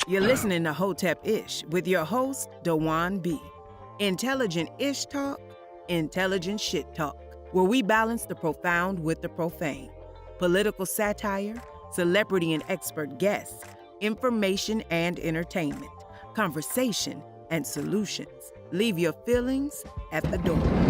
You're listening to Hotepish with your host, Dwan B. Intelligent ish talk, intelligent shit talk, where we balance the profound with the profane. Political satire, celebrity and expert guests, information and entertainment, conversation and solutions. Leave your feelings at the door.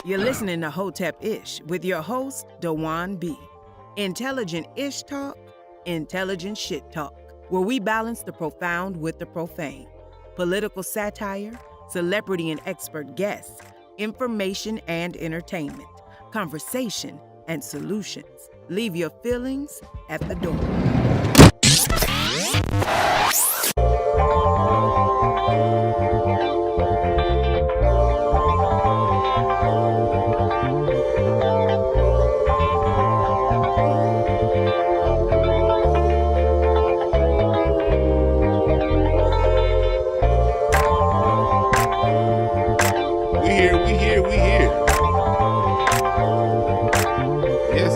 You're listening to Hotepish with your host, Dwan B. Intelligent ish talk, Intelligent Shit Talk, where we balance the profound with the profane. Political satire, celebrity and expert guests, information and entertainment, conversation and solutions. Leave your feelings at the door. We here. Yes.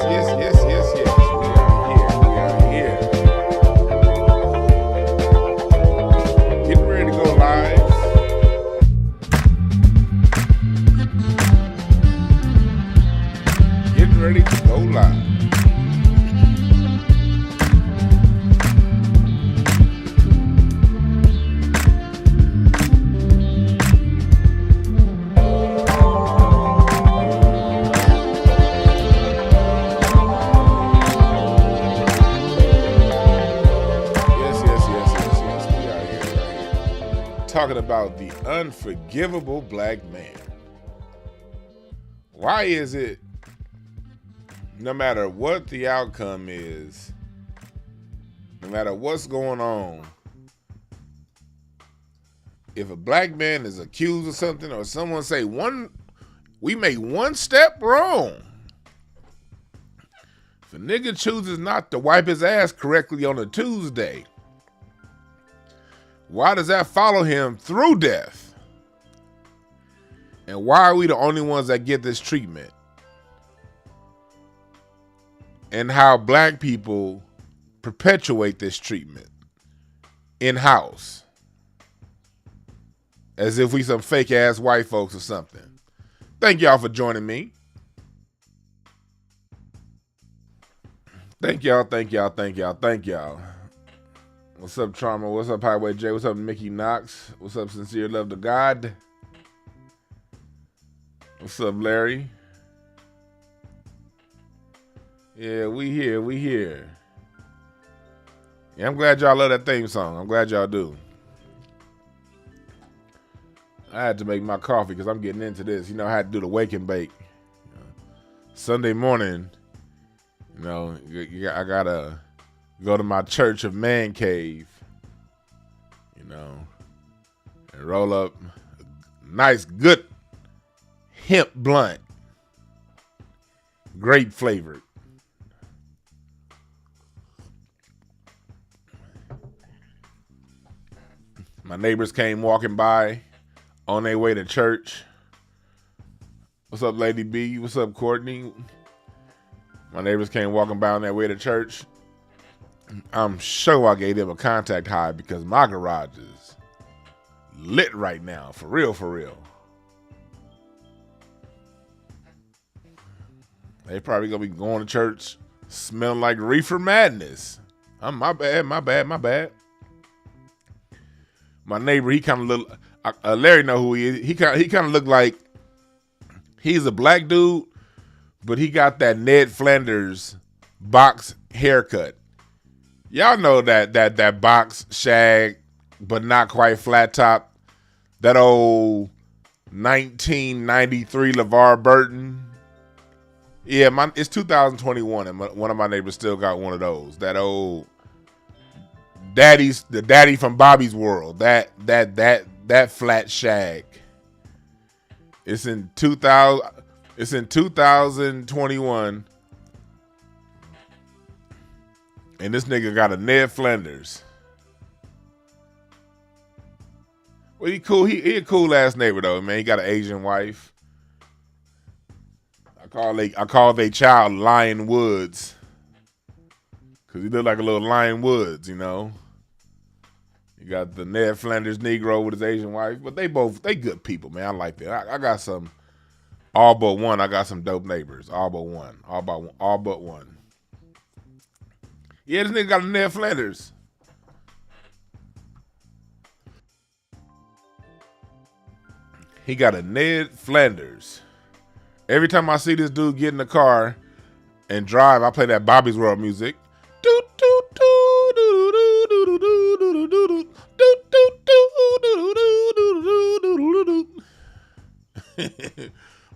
We are here. Getting ready to go live. Getting ready to go live. Talking about the unforgivable black man. Why is it, no matter what the outcome is, no matter what's going on, if a black man is accused of something or someone say we made one step wrong, if a nigga chooses not to wipe his ass correctly on a Tuesday, why does that follow him through death? And why are we the only ones that get this treatment? And how black people perpetuate this treatment in-house. As if we some fake ass white folks or something. Thank y'all for joining me. Thank y'all. What's up, Trauma? What's up, Highway J? What's up, Mickey Knox? What's up, Sincere Love to God? What's up, Larry? Yeah, we here. Yeah, I'm glad y'all love that theme song. I'm glad y'all do. I had to make my coffee because I'm getting into this. You know, I had to do the wake and bake. Sunday morning, I gotta go to my church of man cave, and roll up a nice, good hemp blunt, grape flavored. My neighbors came walking by on their way to church. What's up, Lady B? What's up, Courtney? My neighbors came walking by on their way to church. I'm sure I gave them a contact high because my garage is lit right now. For real. They probably gonna be going to church smelling like reefer madness. My bad. My neighbor, he kind of look. Larry know who he is. He kind of look like he's a black dude, but he got that Ned Flanders box haircut. Y'all know that box shag, but not quite flat top. That old 1993 LeVar Burton. Yeah, it's 2021, and one of my neighbors still got one of those. That old the daddy from Bobby's World. That flat shag. It's in 2021. And this nigga got a Ned Flanders. Well, he cool. He a cool ass neighbor though, man. He got an Asian wife. I call they child Lion Woods. Cause he look like a little Lion Woods, You got the Ned Flanders Negro with his Asian wife, but they good people, man. I like that. I got some, all but one. I got some dope neighbors. All but one. Yeah, this nigga got a Ned Flanders. He got a Ned Flanders. Every time I see this dude get in the car and drive, I play that Bobby's World music. Doot, doot, doot.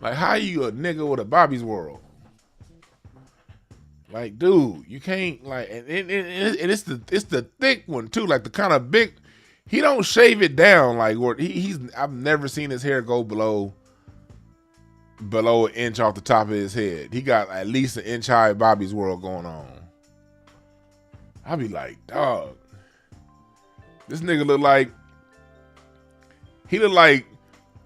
Like, how you a nigga with a Bobby's World? Like, dude, you can't, like, and it's the thick one too, like the kind of big. He don't shave it down like he's. I've never seen his hair go below an inch off the top of his head. He got at least an inch high Bobby's World going on. I'd be like, dog, this nigga look like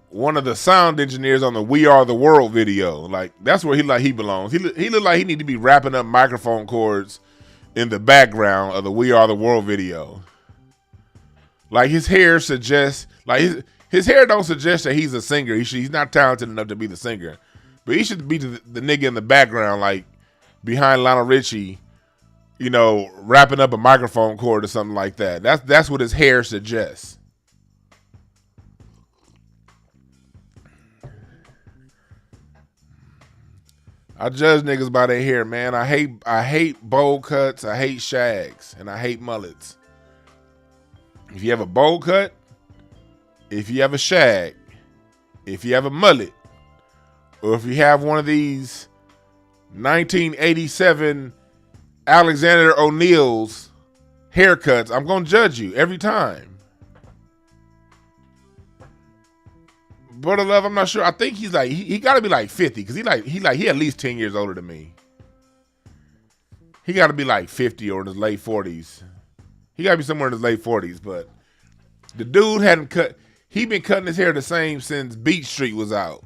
one of the sound engineers on the "We Are the World" video. Like, that's where he belongs. He look like he need to be wrapping up microphone cords in the background of the "We Are the World" video. Like, his hair suggests, like his hair don't suggest that he's a singer. He's not talented enough to be the singer, but he should be the nigga in the background, like behind Lionel Richie, you know, wrapping up a microphone cord or something like that. That's what his hair suggests. I judge niggas by their hair, man. I hate bowl cuts, I hate shags, and I hate mullets. If you have a bowl cut, if you have a shag, if you have a mullet, or if you have one of these 1987 Alexander O'Neal's haircuts, I'm gonna judge you every time. Brother Love, I'm not sure. I think he's like he got to be like 50 because he at least 10 years older than me. He got to be like 50 or in his late 40s. He got to be somewhere in his late 40s. But the dude hadn't cut. He been cutting his hair the same since Beat Street was out.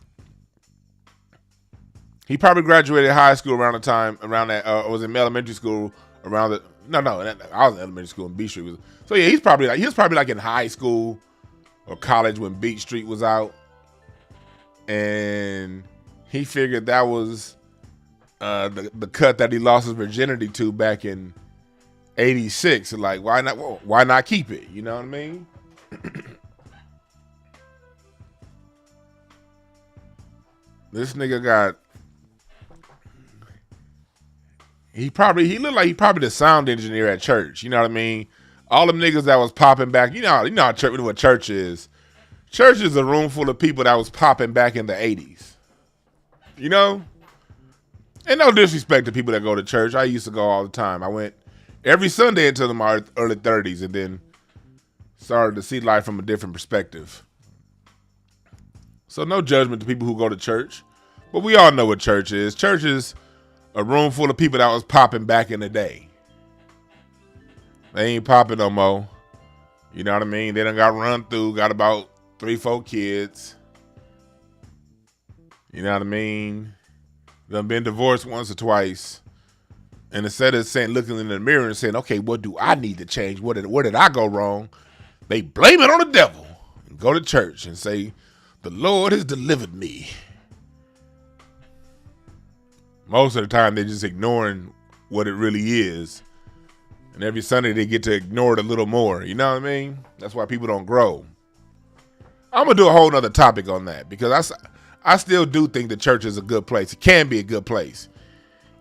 He probably graduated high school around that. Was in elementary school around the. No, I was in elementary school and Beat Street was. So yeah, he was probably like in high school or college when Beat Street was out. And he figured that was the cut that he lost his virginity to back in '86. Like, why not keep it? You know what I mean? This nigga got. He looked like he probably the sound engineer at church. You know what I mean? All them niggas that was popping back. You know what church is. Church is a room full of people that was popping back in the 80s. You know? And no disrespect to people that go to church. I used to go all the time. I went every Sunday until my early 30s and then started to see life from a different perspective. So no judgment to people who go to church. But we all know what church is. Church is a room full of people that was popping back in the day. They ain't popping no more. You know what I mean? They done got run through, got about 3-4 kids. You know what I mean? Done been divorced once or twice. And instead of looking in the mirror and saying, okay, what do I need to change? Where did I go wrong? They blame it on the devil. And go to church and say, the Lord has delivered me. Most of the time, they're just ignoring what it really is. And every Sunday, they get to ignore it a little more. You know what I mean? That's why people don't grow. I'm going to do a whole nother topic on that because I still do think the church is a good place. It can be a good place.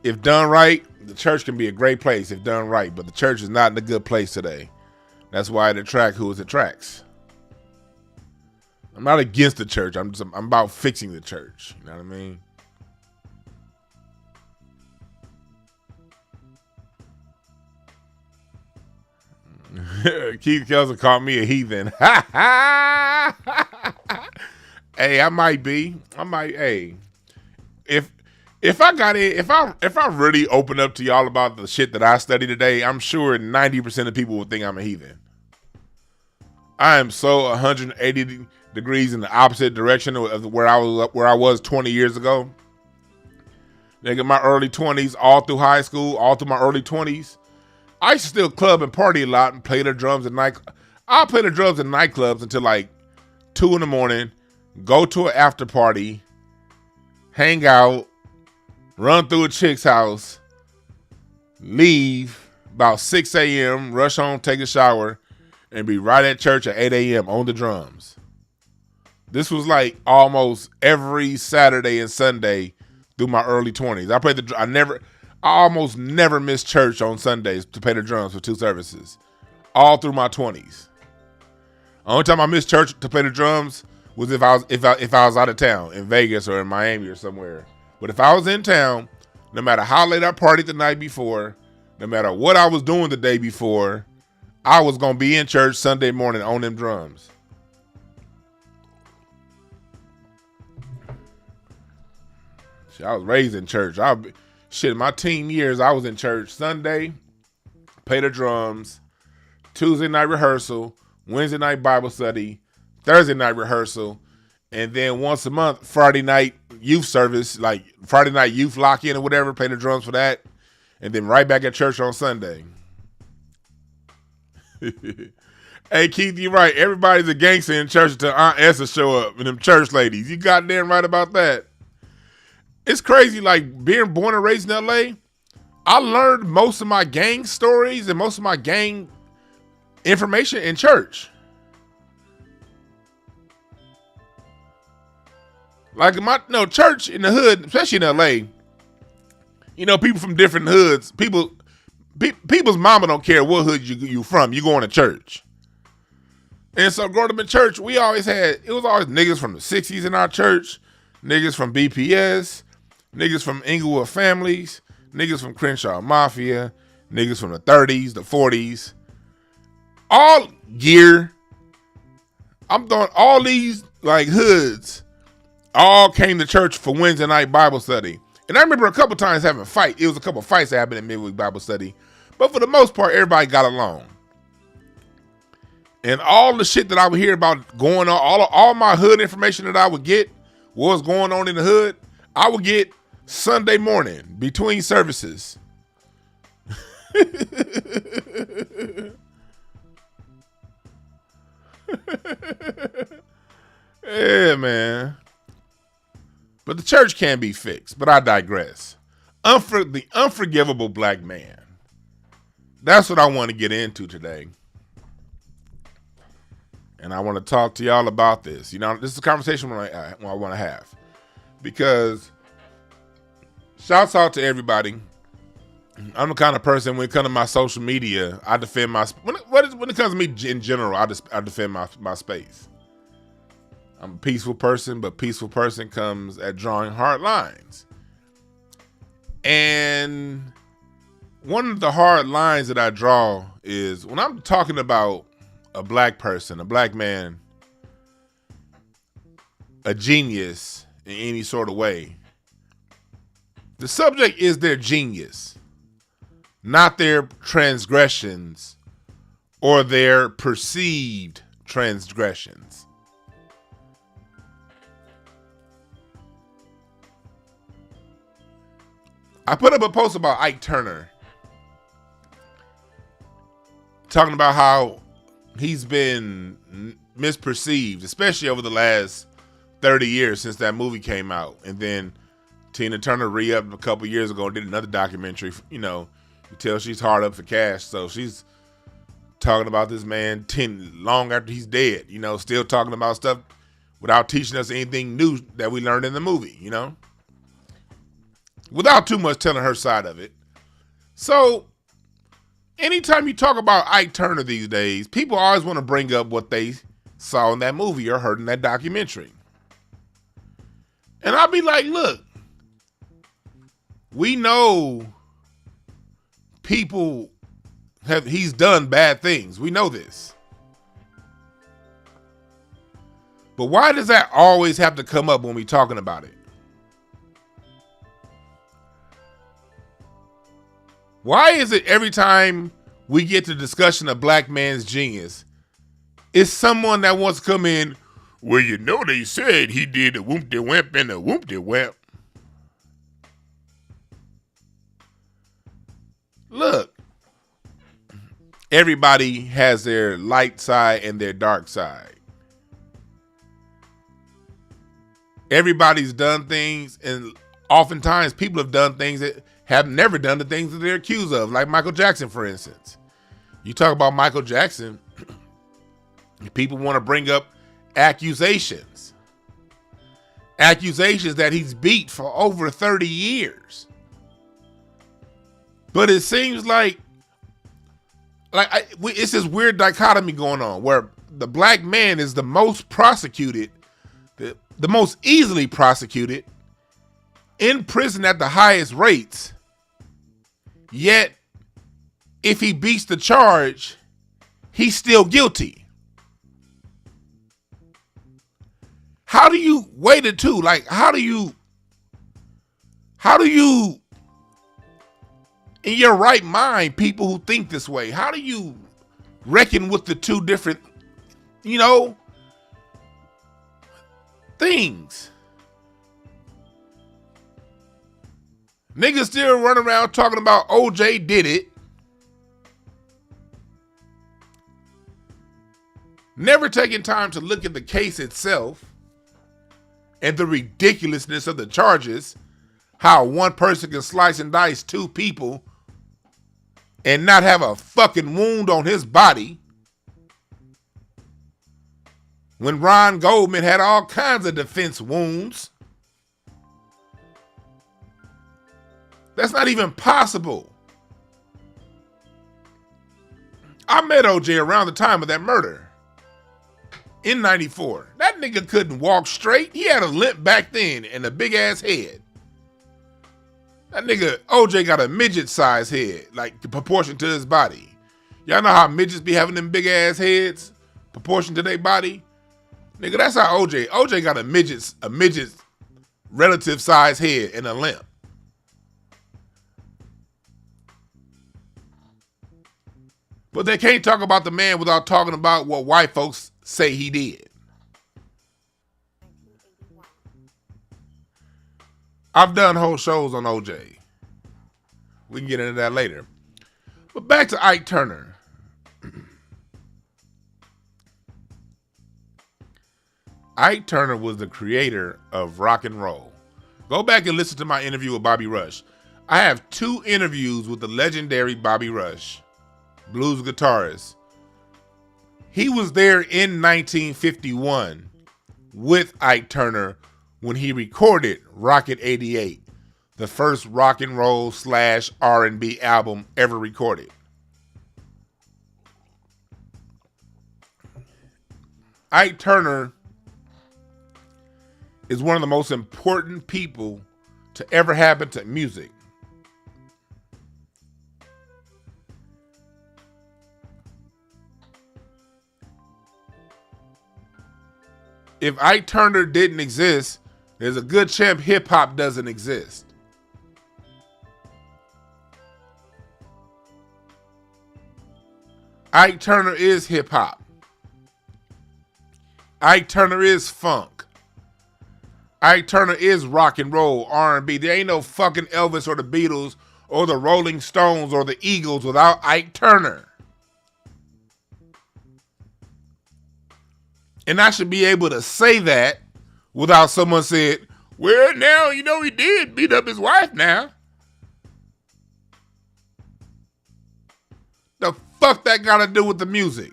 If done right, the church can be a great place if done right, but the church is not in a good place today. That's why it attracts who it attracts. I'm not against the church. I'm about fixing the church. You know what I mean? Keith Kelson called me a heathen. Hey, I might be. Hey, if I really open up to y'all about the shit that I study today, I'm sure 90% of people would think I'm a heathen. I am so 180 degrees in the opposite direction of where I was 20 years ago. Nigga, my early 20s, all through high school, all through my early 20s. I used to still club and party a lot and play the drums at night. I'll play the drums in nightclubs until like 2 a.m, go to an after party, hang out, run through a chick's house, leave about 6 a.m, rush home, take a shower, and be right at church at 8 a.m. on the drums. This was like almost every Saturday and Sunday through my early 20s. I almost never missed church on Sundays to play the drums for 2 services. All through my 20s. Only time I missed church to play the drums was if I was out of town in Vegas or in Miami or somewhere. But if I was in town, no matter how late I partied the night before, no matter what I was doing the day before, I was gonna be in church Sunday morning on them drums. Shit, I was raised in church. My teen years, I was in church Sunday, play the drums, Tuesday night rehearsal, Wednesday night Bible study, Thursday night rehearsal, and then once a month, Friday night youth service, like Friday night youth lock-in or whatever, play the drums for that, and then right back at church on Sunday. Hey, Keith, you're right. Everybody's a gangster in church until Aunt Essa show up and them church ladies. You goddamn right about that. It's crazy, like, being born and raised in L.A., I learned most of my gang stories and most of my gang information in church. Like, church in the hood, especially in L.A., people from different hoods, people's mama don't care what hood you from. You going to church. And so growing up in church, it was always niggas from the 60s in our church, niggas from BPS, niggas from Inglewood families, niggas from Crenshaw Mafia, niggas from the 30s, the 40s. All gear. I'm throwing all these like hoods all came to church for Wednesday night Bible study. And I remember a couple times having a fight. It was a couple fights that happened in midweek Bible study. But for the most part, everybody got along. And all the shit that I would hear about going on, all my hood information that I would get, what was going on in the hood, I would get Sunday morning between services. Yeah, man. But the church can be fixed, but I digress. The unforgivable black man. That's what I want to get into today. And I want to talk to y'all about this. This is a conversation I want to have. Because shouts out to everybody. I'm the kind of person, when it comes to my social media, I defend my... When it comes to me in general, I defend my space. I'm a peaceful person, but peaceful person comes at drawing hard lines. And one of the hard lines that I draw is when I'm talking about a black person, a black man, a genius in any sort of way. The subject is their genius, not their transgressions or their perceived transgressions. I put up a post about Ike Turner, talking about how he's been misperceived, especially over the last 30 years since that movie came out. And then Tina Turner re-upped a couple years ago and did another documentary. You tell she's hard up for cash. So she's talking about this man long after he's dead, still talking about stuff without teaching us anything new that we learned in the movie, without too much telling her side of it. So anytime you talk about Ike Turner these days, people always want to bring up what they saw in that movie or heard in that documentary. And I'll be like, look, we know he's done bad things. We know this. But why does that always have to come up when we're talking about it? Why is it every time we get to discussion of black man's genius, it's someone that wants to come in, well, they said he did a whoop-de-wimp and a whoop-de-wimp. Look, everybody has their light side and their dark side. Everybody's done things, and oftentimes people have done things that have never done the things that they're accused of, like Michael Jackson, for instance. You talk about Michael Jackson, people want to bring up accusations that he's beat for over 30 years. But it seems like it's this weird dichotomy going on where the black man is the most prosecuted the most easily prosecuted, in prison at the highest rates, yet if he beats the charge, he's still guilty. How do you weigh the two? Like, how do you, in your right mind, people who think this way, how do you reckon with the two different, things? Niggas still run around talking about OJ did it. Never taking time to look at the case itself and the ridiculousness of the charges. How one person can slice and dice two people and not have a fucking wound on his body, when Ron Goldman had all kinds of defense wounds. That's not even possible. I met OJ around the time of that murder in 94. That nigga couldn't walk straight. He had a limp back then and a big ass head. That nigga OJ got a midget size head, like proportion to his body. Y'all know how midgets be having them big ass heads, proportion to their body? Nigga, that's how OJ got a midget relative size head and a limp. But they can't talk about the man without talking about what white folks say he did. I've done whole shows on OJ. We can get into that later. But back to Ike Turner. Ike Turner was the creator of rock and roll. Go back and listen to my interview with Bobby Rush. I have 2 interviews with the legendary Bobby Rush, blues guitarist. He was there in 1951 with Ike Turner when he recorded Rocket 88, the first rock and roll / R&B album ever recorded. Ike Turner is one of the most important people to ever happen to music. If Ike Turner didn't exist, there's a good chance hip hop doesn't exist. Ike Turner is hip hop. Ike Turner is funk. Ike Turner is rock and roll, R&B. There ain't no fucking Elvis or the Beatles or the Rolling Stones or the Eagles without Ike Turner. And I should be able to say that without someone saying, well, now, he did beat up his wife now. The fuck that got to do with the music?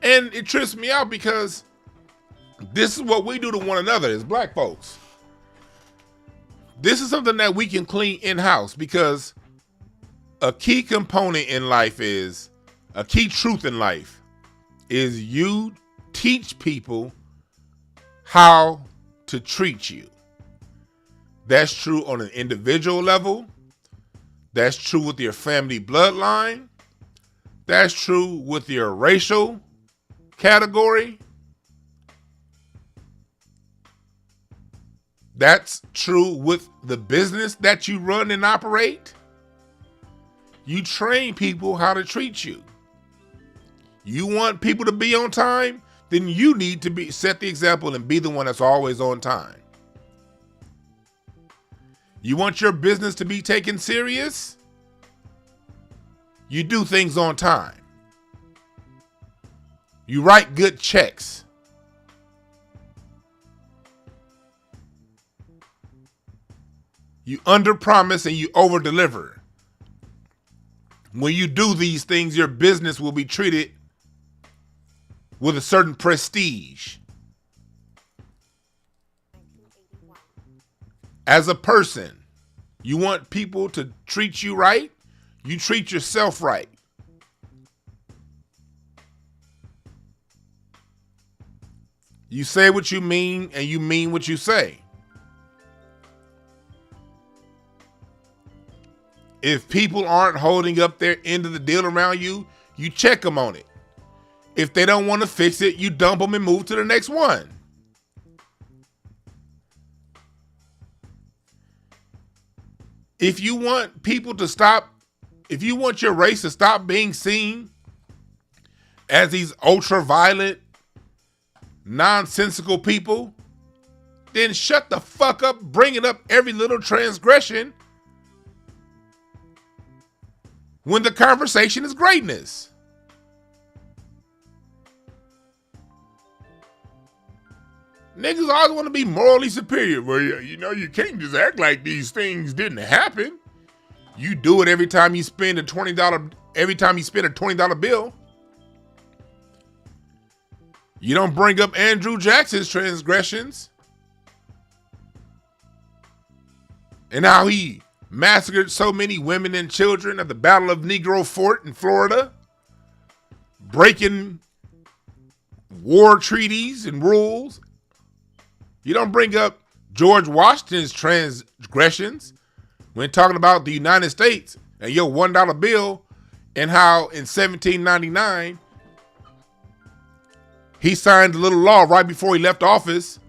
And it trips me out because this is what we do to one another as black folks. This is something that we can clean in-house, because a key component in life is, a key truth in life is, you teach people how to treat you. That's true on an individual level. That's true with your family bloodline. That's true with your racial category. That's true with the business that you run and operate. You train people how to treat you. You want people to be on time? Then you need to set the example and be the one that's always on time. You want your business to be taken serious? You do things on time. You write good checks. You underpromise and you overdeliver. When you do these things, your business will be treated with a certain prestige. As a person, you want people to treat you right, you treat yourself right. You say what you mean, and you mean what you say. If people aren't holding up their end of the deal around you, you check them on it. If they don't want to fix it, you dump them and move to the next one. If you want people to stop, if you want your race to stop being seen as these ultra-violent, nonsensical people, then shut the fuck up, bringing up every little transgression when the conversation is greatness. Niggas always want to be morally superior. Well, you know, you can't just act like these things didn't happen. You do it every time you spend a $20 bill. You don't bring up Andrew Jackson's transgressions and how he massacred so many women and children at the Battle of Negro Fort in Florida, breaking war treaties and rules. You don't bring up George Washington's transgressions when talking about the United States and your $1 bill, and how in 1799 he signed a little law right before he left office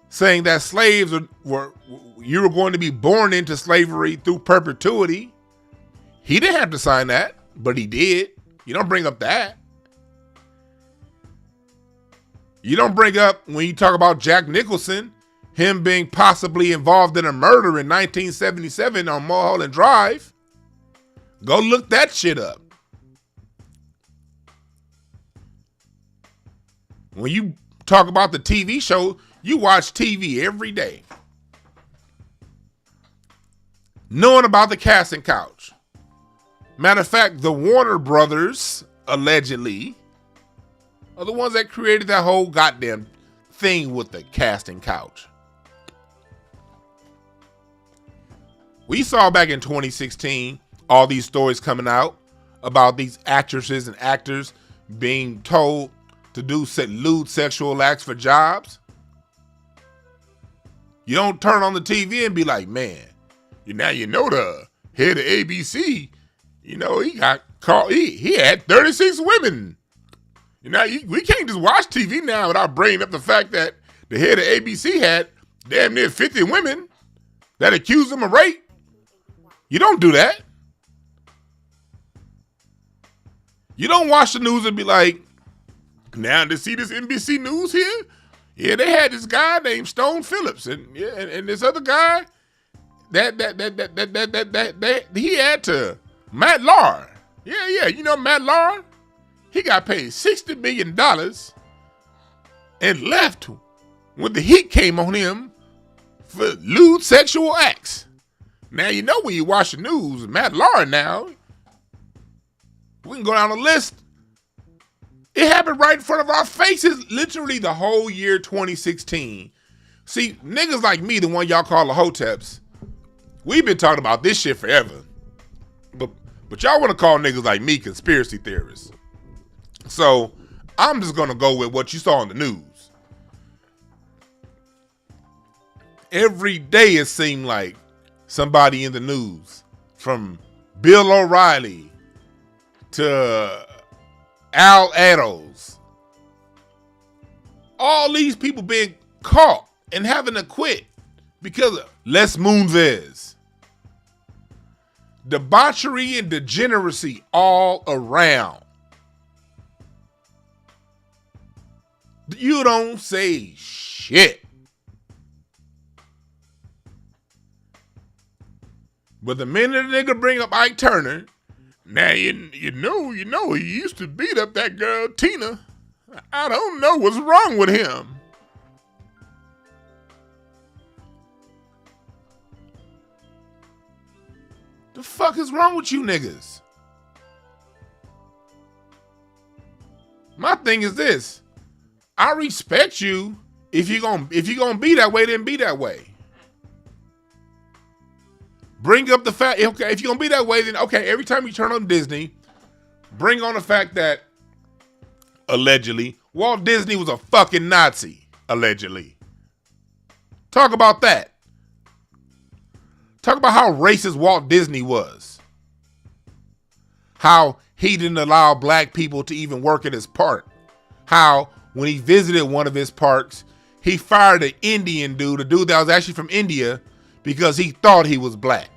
saying that slaves were going to be born into slavery through perpetuity. He didn't have to sign that, but he did. You don't bring up that. You don't bring up, when you talk about Jack Nicholson, him being possibly involved in a murder in 1977 on Mulholland Drive. Go look that shit up. When you talk about the TV show, you watch TV every day. Knowing about the casting couch. Matter of fact, the Warner Brothers, allegedly, are the ones that created that whole goddamn thing with the casting couch. We saw back in 2016 all these stories coming out about these actresses and actors being told to do lewd sexual acts for jobs. You don't turn on the TV and be like, man, now you know the head of ABC, you know, he got caught, he had 36 women. You know, we can't just watch TV now without bringing up the fact that the head of ABC had damn near 50 women that accused him of rape. You don't do that. You don't watch the news and be like, now to see this NBC News here? Yeah, they had this guy named Stone Phillips, and this other guy that he had to Matt Lauer. Yeah, you know Matt Lauer? He got paid $60 million and left when the heat came on him for lewd sexual acts. Now, you know when you watch the news, Matt Lauer now, we can go down the list. It happened right in front of our faces, literally the whole year 2016. See, niggas like me, the one y'all call the Hoteps, we've been talking about this shit forever. But y'all want to call niggas like me conspiracy theorists. So I'm just going to go with what you saw in the news. Every day it seemed like somebody in the news, from Bill O'Reilly to Al Ados, all these people being caught and having to quit because of Les Moonves. Debauchery and degeneracy all around. You don't say shit. But the minute a nigga bring up Ike Turner, now you know he used to beat up that girl Tina. I don't know what's wrong with him. The fuck is wrong with you niggas? My thing is this. I respect you. If you're gonna be that way, then be that way. Bring up the fact, okay, if you're gonna be that way, then okay, every time you turn on Disney, bring on the fact that allegedly Walt Disney was a fucking Nazi, allegedly. Talk about that. Talk about how racist Walt Disney was. How he didn't allow black people to even work at his park. How when he visited one of his parks, he fired an Indian dude, a dude that was actually from India, because he thought he was black.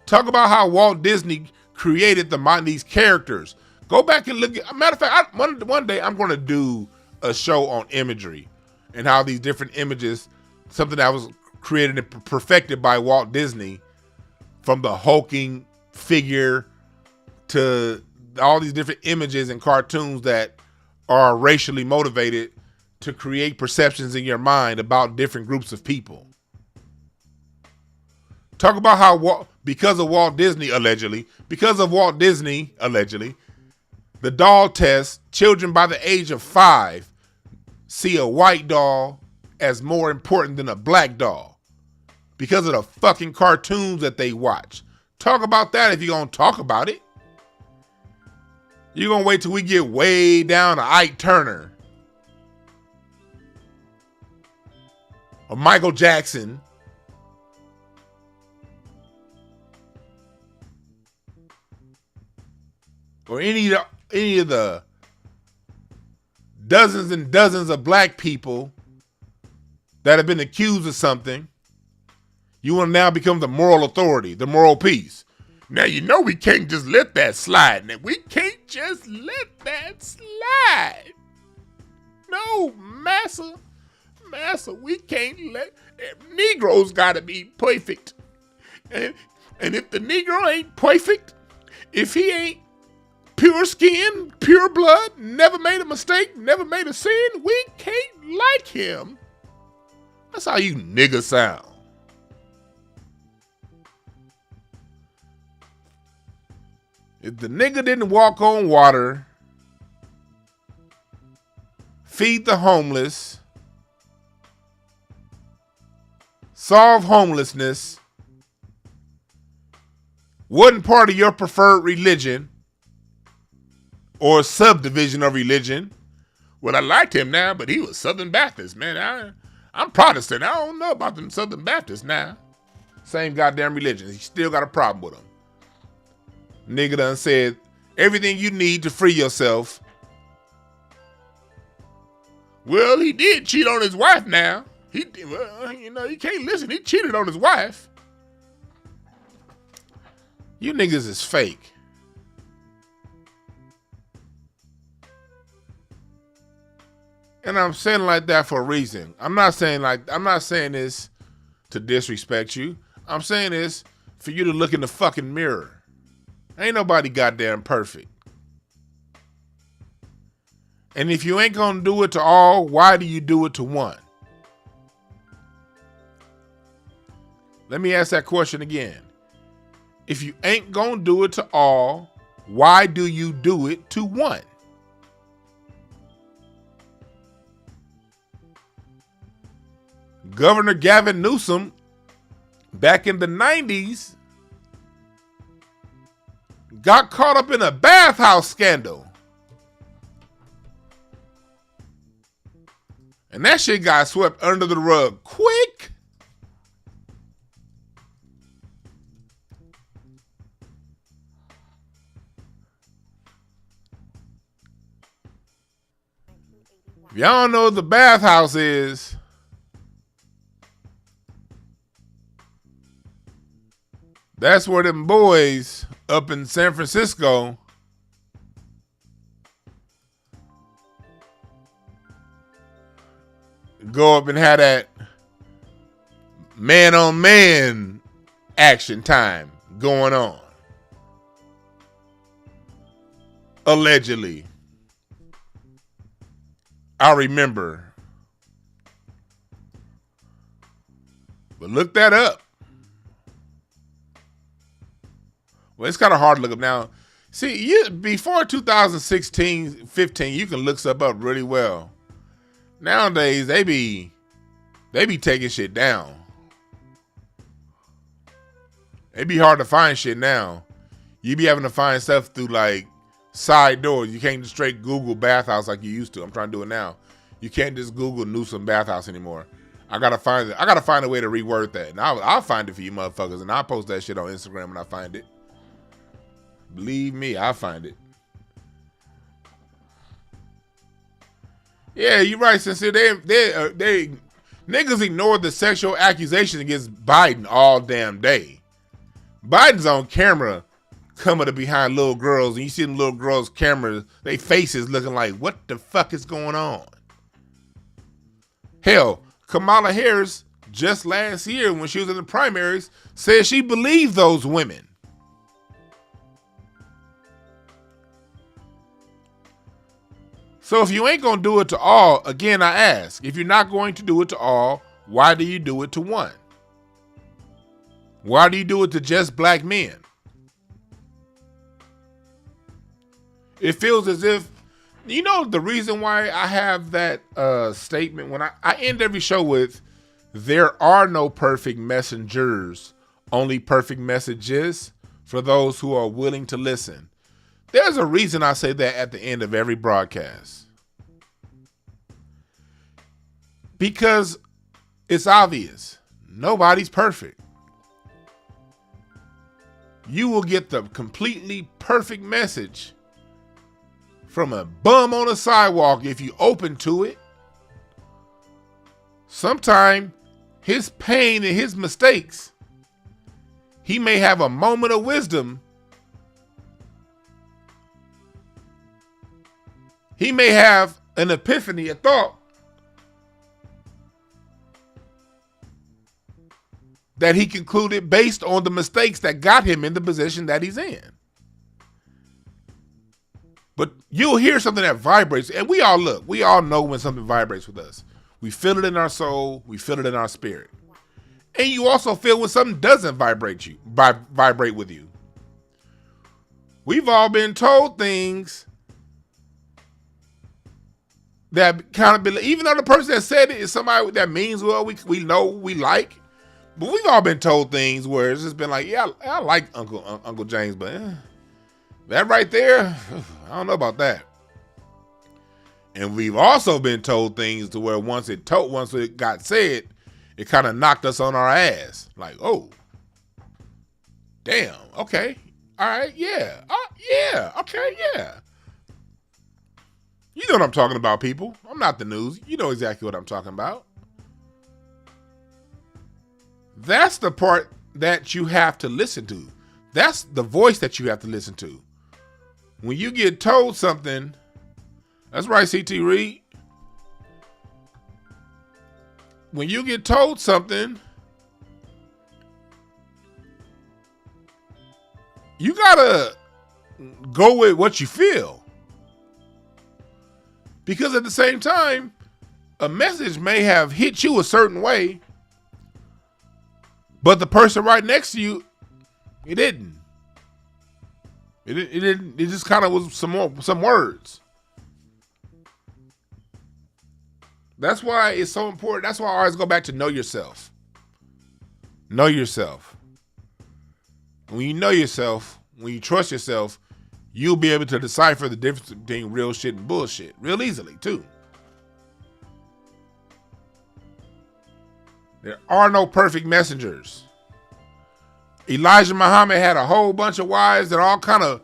Talk about how Walt Disney created these characters. Go back and look at, matter of fact, one day I'm going to do a show on imagery and how these different images, something that was created and perfected by Walt Disney, from the hulking figure to all these different images and cartoons that are racially motivated to create perceptions in your mind about different groups of people. Talk about how because of Walt Disney, allegedly, the doll test, children by the age of 5 see a white doll as more important than a black doll because of the fucking cartoons that they watch. Talk about that if you're going to talk about it. You're going to wait till we get way down to Ike Turner or Michael Jackson or any of the dozens and dozens of black people that have been accused of something. You want to now become the moral authority, the moral piece. Now, you know we can't just let that slide. Now, we can't just let that slide. No, massa, we can't let... Negroes got to be perfect. And if the Negro ain't perfect, if he ain't pure skin, pure blood, never made a mistake, never made a sin, we can't like him. That's how you niggas sound. If the nigga didn't walk on water, feed the homeless, solve homelessness, wasn't part of your preferred religion or subdivision of religion. Well, I liked him now, but he was Southern Baptist, man. I'm Protestant. I don't know about them Southern Baptists now. Same goddamn religion. He still got a problem with them. Nigga done said everything you need to free yourself. Well, he did cheat on his wife now. You can't listen. He cheated on his wife. You niggas is fake. And I'm saying like that for a reason. I'm not saying this to disrespect you. I'm saying this for you to look in the fucking mirror. Ain't nobody goddamn perfect. And if you ain't gonna do it to all, why do you do it to one? Let me ask that question again. If you ain't gonna do it to all, why do you do it to one? Governor Gavin Newsom, back in the 90s, got caught up in a bathhouse scandal. And that shit got swept under the rug quick. If y'all don't know what the bathhouse is, that's where them boys up in San Francisco go up and have that man-on-man action time going on. Allegedly. I remember. But look that up. Well, it's kind of hard to look up now. See, before 2016, 15, you can look stuff up really well. Nowadays, they be taking shit down. It be hard to find shit now. You be having to find stuff through like side doors. You can't just straight Google bathhouse like you used to. I'm trying to do it now. You can't just Google Newsom bathhouse anymore. I gotta find a way to reword that. And I'll find it for you motherfuckers, and I'll post that shit on Instagram when I find it. Believe me, I'll find it. Yeah, you're right, Sincere. They niggas ignored the sexual accusations against Biden all damn day. Biden's on camera coming to behind little girls, and you see them little girls' cameras, they faces looking like, what the fuck is going on? Hell, Kamala Harris, just last year when she was in the primaries, said she believed those women. So if you ain't going to do it to all, again, I ask, if you're not going to do it to all, why do you do it to one? Why do you do it to just black men? It feels as if, you know, the reason why I have that statement when I end every show with, there are no perfect messengers, only perfect messages for those who are willing to listen. There's a reason I say that at the end of every broadcast. Because it's obvious. Nobody's perfect. You will get the completely perfect message from a bum on a sidewalk if you open to it. Sometime his pain and his mistakes, he may have a moment of wisdom. He may have an epiphany, a thought that he concluded based on the mistakes that got him in the position that he's in. But you'll hear something that vibrates, and we all know when something vibrates with us. We feel it in our soul, we feel it in our spirit. And you also feel when something doesn't vibrate with you. We've all been told things that kind of believe, even though the person that said it is somebody that means well, we know we like, but we've all been told things where it's just been like, yeah, I like Uncle James, but that right there, I don't know about that. And we've also been told things to where once it got said, it kind of knocked us on our ass. Like, oh, damn, okay, all right, yeah, yeah, okay, yeah. You know what I'm talking about, people. I'm not the news. You know exactly what I'm talking about. That's the part that you have to listen to. That's the voice that you have to listen to. When you get told something, that's right, CT Reed. When you get told something, you gotta go with what you feel. Because at the same time, a message may have hit you a certain way, but the person right next to you, it didn't. It didn't. It just kind of was some words. That's why it's so important. That's why I always go back to know yourself. Know yourself. When you know yourself, when you trust yourself, you'll be able to decipher the difference between real shit and bullshit real easily, too. There are no perfect messengers. Elijah Muhammad had a whole bunch of wives and all kind of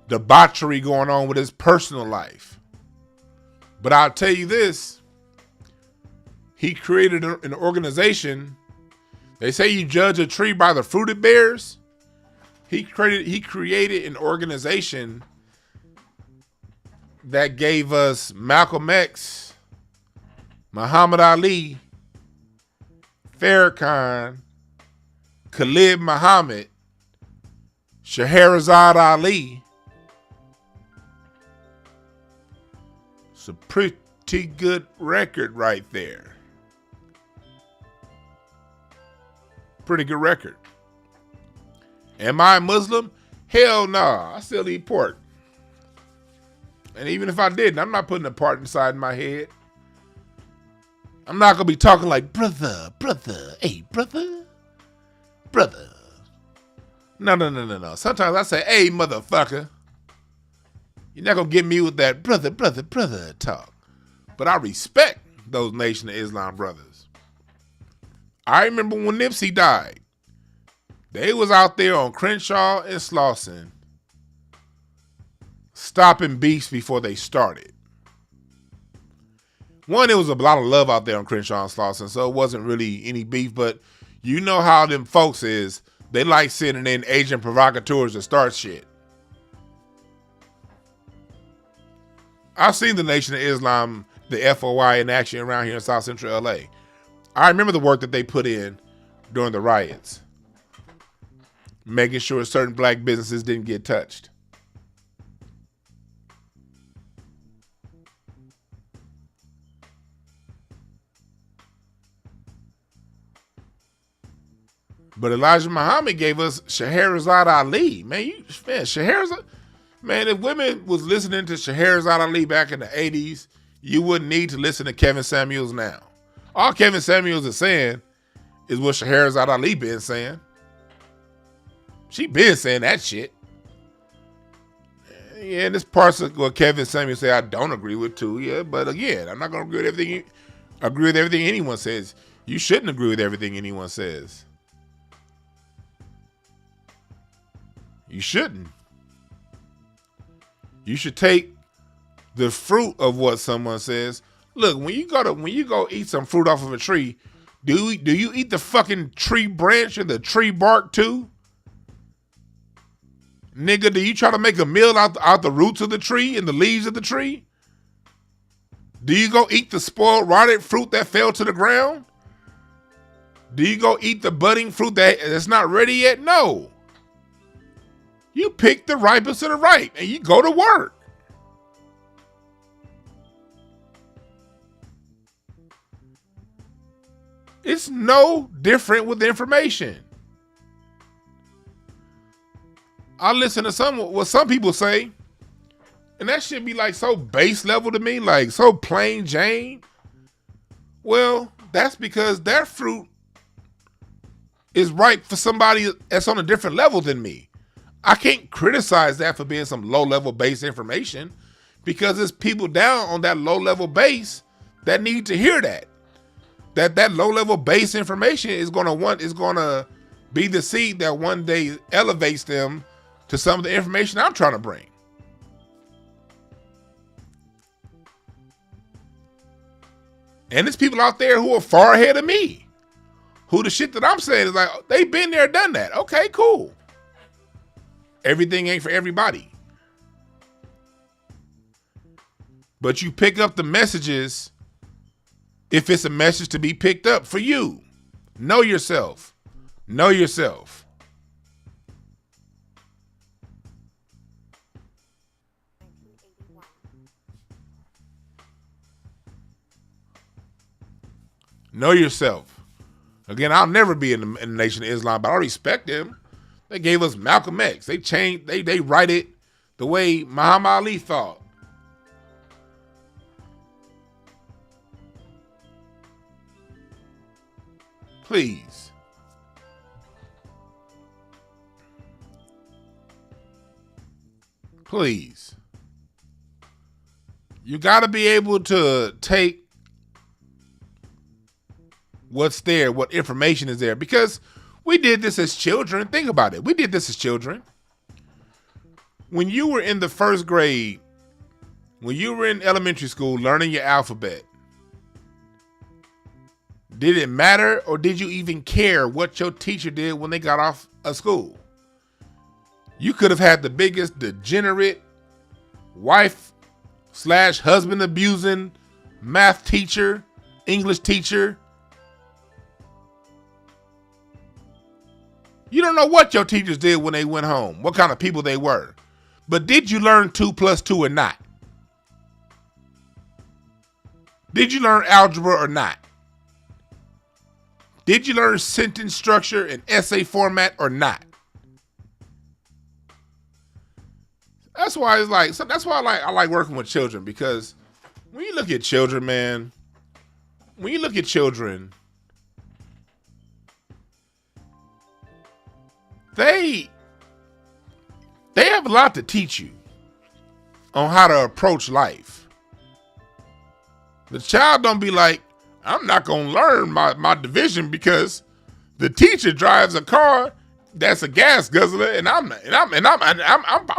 debauchery going on with his personal life. But I'll tell you this. He created an organization. They say you judge a tree by the fruit it bears. He created an organization that gave us Malcolm X, Muhammad Ali, Farrakhan, Khalid Muhammad, Scheherazade Ali. It's a pretty good record right there. Pretty good record. Am I a Muslim? Hell no. I still eat pork. And even if I didn't, I'm not putting a part inside my head. I'm not going to be talking like, brother, hey, brother. No. Sometimes I say, hey, motherfucker. You're not going to get me with that brother talk. But I respect those Nation of Islam brothers. I remember when Nipsey died. They was out there on Crenshaw and Slauson stopping beefs before they started. One, it was a lot of love out there on Crenshaw and Slauson, so it wasn't really any beef, but you know how them folks is. They like sending in agent provocateurs to start shit. I've seen the Nation of Islam, the FOI in action around here in South Central LA. I remember the work that they put in during the riots, making sure certain black businesses didn't get touched. But Elijah Muhammad gave us Scheherazade Ali. Man, Scheherazade. Man, if women was listening to Scheherazade Ali back in the 80s, you wouldn't need to listen to Kevin Samuels now. All Kevin Samuels is saying is what Scheherazade Ali been saying. She been saying that shit. Yeah, and this parts of what Kevin Samuels say I don't agree with too. Yeah, but again, I'm not gonna agree with everything anyone says. You shouldn't agree with everything anyone says. You shouldn't. You should take the fruit of what someone says. Look, when you go eat some fruit off of a tree, do you eat the fucking tree branch or the tree bark too? Nigga, do you try to make a meal out the roots of the tree and the leaves of the tree? Do you go eat the spoiled, rotted fruit that fell to the ground? Do you go eat the budding fruit that's not ready yet? No. You pick the ripest of the ripe and you go to work. It's no different with information. I listen to what some people say, and that should be like so base level to me, like so plain Jane. Well, that's because their fruit is ripe for somebody that's on a different level than me. I can't criticize that for being some low-level base information because there's people down on that low-level base that need to hear that. That low-level base information is gonna be the seed that one day elevates them to some of the information I'm trying to bring. And there's people out there who are far ahead of me, who the shit that I'm saying is like, they've been there, done that. Okay, cool. Everything ain't for everybody. But you pick up the messages if it's a message to be picked up for you. Know yourself. Know yourself. Know yourself. Again, I'll never be in the Nation of Islam, but I respect them. They gave us Malcolm X. They changed, they write it the way Muhammad Ali thought. Please. Please. You got to be able to take what's there, what information is there, because we did this as children. Think about it. We did this as children. When you were in the first grade, when you were in elementary school learning your alphabet, did it matter or did you even care what your teacher did when they got off of school? You could have had the biggest degenerate wife/husband abusing math teacher, English teacher. You don't know what your teachers did when they went home, what kind of people they were. But did you learn 2 + 2 or not? Did you learn algebra or not? Did you learn sentence structure and essay format or not? That's why it's like, that's why I like working with children, because when you look at children, man, when you look at children, they have a lot to teach you. on how to approach life. The child don't be like, I'm not gonna learn my division because the teacher drives a car that's a gas guzzler, and I'm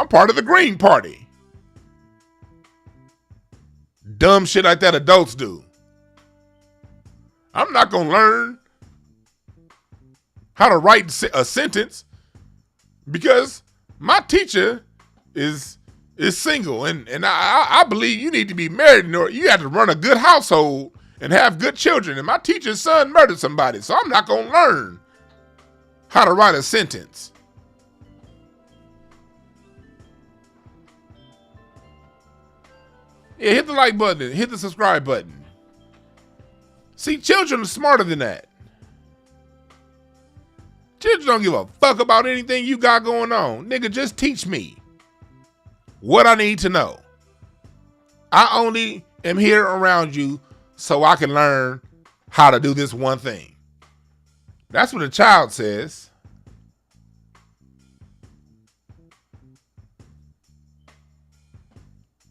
part of the Green Party. Dumb shit like that adults do. I'm not gonna learn how to write a sentence because my teacher is single, and I believe you need to be married in order. You have to run a good household and have good children. And my teacher's son murdered somebody, so I'm not gonna learn how to write a sentence. Yeah, hit the like button, hit the subscribe button. See, children are smarter than that. Children don't give a fuck about anything you got going on. Nigga, just teach me what I need to know. I only am here around you so I can learn how to do this one thing. That's what a child says.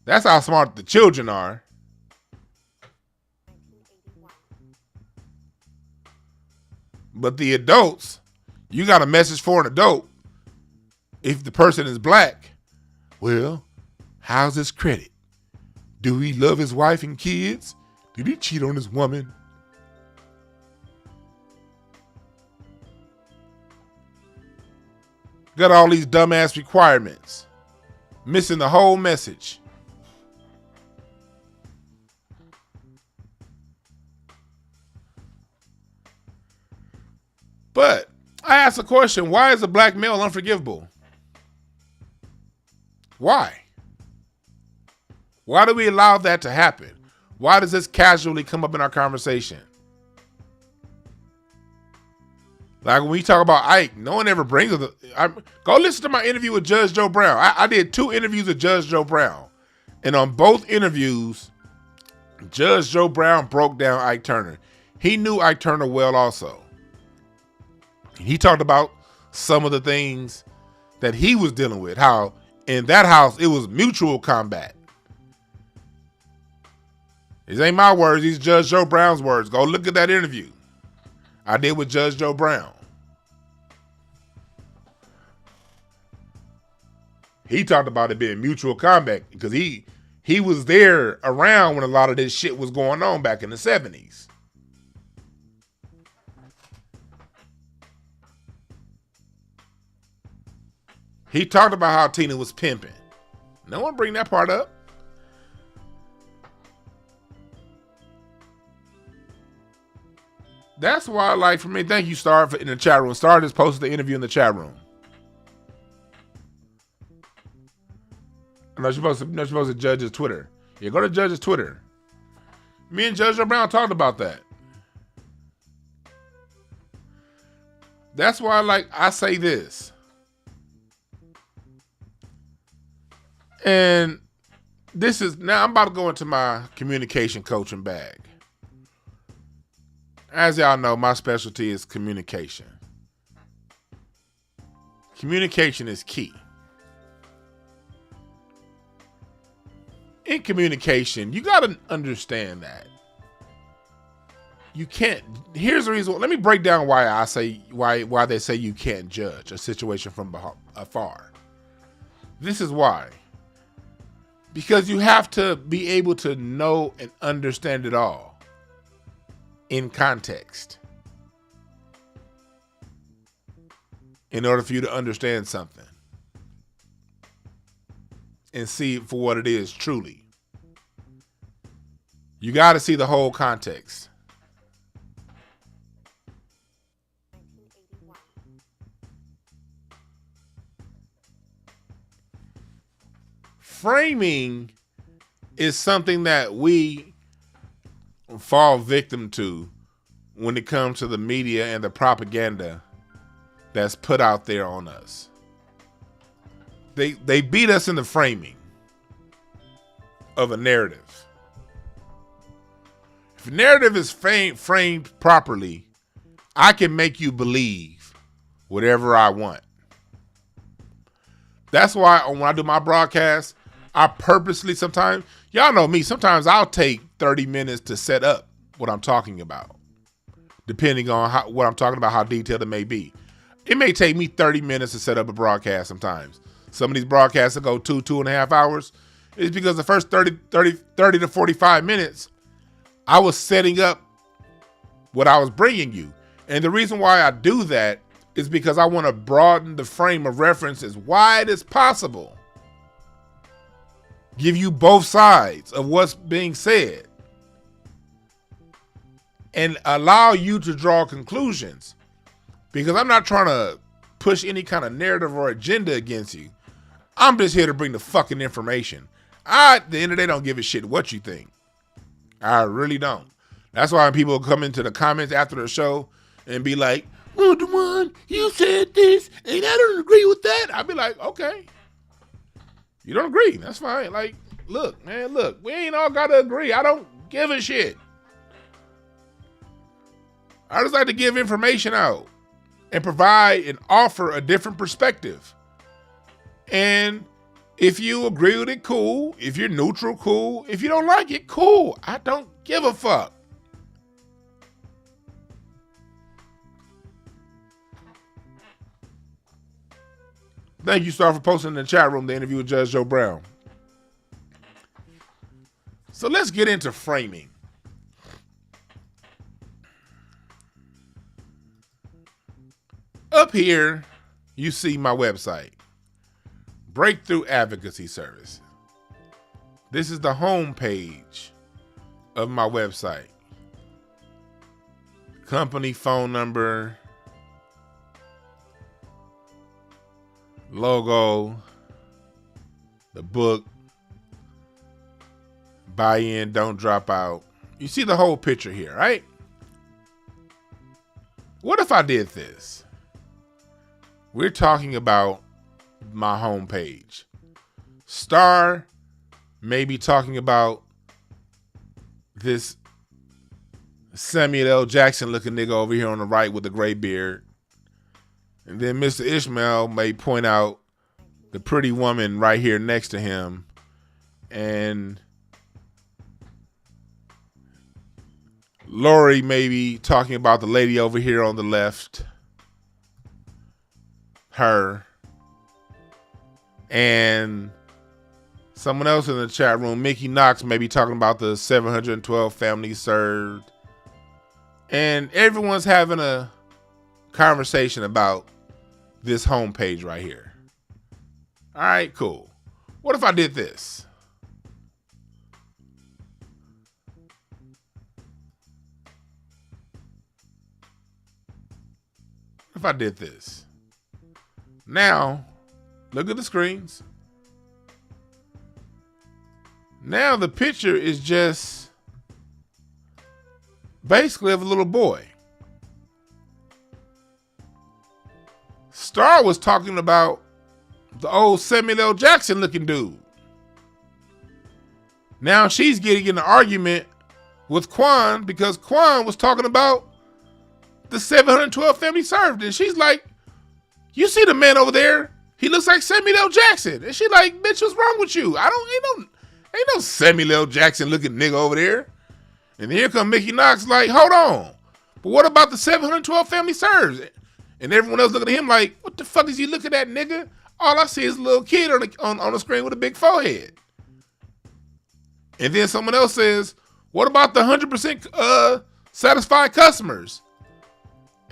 That's how smart the children are. But the adults, you got a message for an adult. If the person is black, well, how's his credit? Do he love his wife and kids? Did he cheat on his woman? Got all these dumbass requirements. Missing the whole message. But I asked a question, why is a black male unforgivable? Why? Why do we allow that to happen? Why does this casually come up in our conversation? Like when we talk about Ike, no one ever brings it. Go listen to my interview with Judge Joe Brown. I did 2 interviews with Judge Joe Brown. And on both interviews, Judge Joe Brown broke down Ike Turner. He knew Ike Turner well also. He talked about some of the things that he was dealing with. How in that house, it was mutual combat. These ain't my words. These Judge Joe Brown's words. Go look at that interview I did with Judge Joe Brown. He talked about it being mutual combat because he was there around when a lot of this shit was going on back in the 70s. He talked about how Tina was pimping. No one bring that part up. That's why, like, for me, thank you, Star, in the chat room. Star just posted the interview in the chat room. I'm not supposed to judge his Twitter. Yeah, go to Judge's Twitter. Me and Judge Brown talked about that. That's why, like, I say this. And this is, now I'm about to go into my communication coaching bag. As y'all know, my specialty is communication. Communication is key. In communication, you got to understand that. You can't, here's the reason, let me break down why I say, why they say you can't judge a situation from afar. This is why. Because you have to be able to know and understand it all in context in order for you to understand something and see it for what it is truly. You got to see the whole context. Framing is something that we fall victim to when it comes to the media and the propaganda that's put out there on us. They beat us in the framing of a narrative. If a narrative is framed properly, I can make you believe whatever I want. That's why when I do my broadcast, I purposely sometimes, y'all know me, sometimes I'll take 30 minutes to set up what I'm talking about, depending on what I'm talking about, how detailed it may be. It may take me 30 minutes to set up a broadcast sometimes. Some of these broadcasts will go 2.5 hours. It's because the first 30 to 45 minutes, I was setting up what I was bringing you. And the reason why I do that is because I want to broaden the frame of reference as wide as possible. Give you both sides of what's being said. And allow you to draw conclusions. Because I'm not trying to push any kind of narrative or agenda against you. I'm just here to bring the fucking information. I, at the end of the day, don't give a shit what you think. I really don't. That's why when people come into the comments after the show and be like, "Oh, Dwan, you said this, and I don't agree with that." I'll be like, okay. You don't agree. That's fine. Like, look, man, look. We ain't all got to agree. I don't give a shit. I just like to give information out and provide and offer a different perspective. And if you agree with it, cool. If you're neutral, cool. If you don't like it, cool. I don't give a fuck. Thank you, Star, for posting in the chat room the interview with Judge Joe Brown. So let's get into framing. Up here, you see my website, Breakthrough Advocacy Service. This is the home page of my website. Company phone number, logo, the book, buy in, don't drop out. You see the whole picture here, right? What if I did this? We're talking about my homepage. Star may be talking about this Samuel L. Jackson looking nigga over here on the right with the gray beard. And then Mr. Ishmael may point out the pretty woman right here next to him. And Lori may be talking about the lady over here on the left. Her. And someone else in the chat room, Mickey Knox, may be talking about the 712 families served. And everyone's having a conversation about this homepage right here. All right, cool. What if I did this? If I did this. Now, look at the screens. Now the picture is just basically of a little boy. Star was talking about the old Samuel L. Jackson looking dude. Now she's getting in an argument with Quan because Quan was talking about the 712 family served. And she's like, "You see the man over there? He looks like Samuel L. Jackson." And she like, "Bitch, what's wrong with you? Ain't no Samuel L. Jackson looking nigga over there." And here come Mickey Knox like, "Hold on. But what about the 712 family served?" And everyone else looking at him like, "What the fuck is you looking at, nigga? All I see is a little kid on the screen with a big forehead." And then someone else says, "What about the 100% satisfied customers?"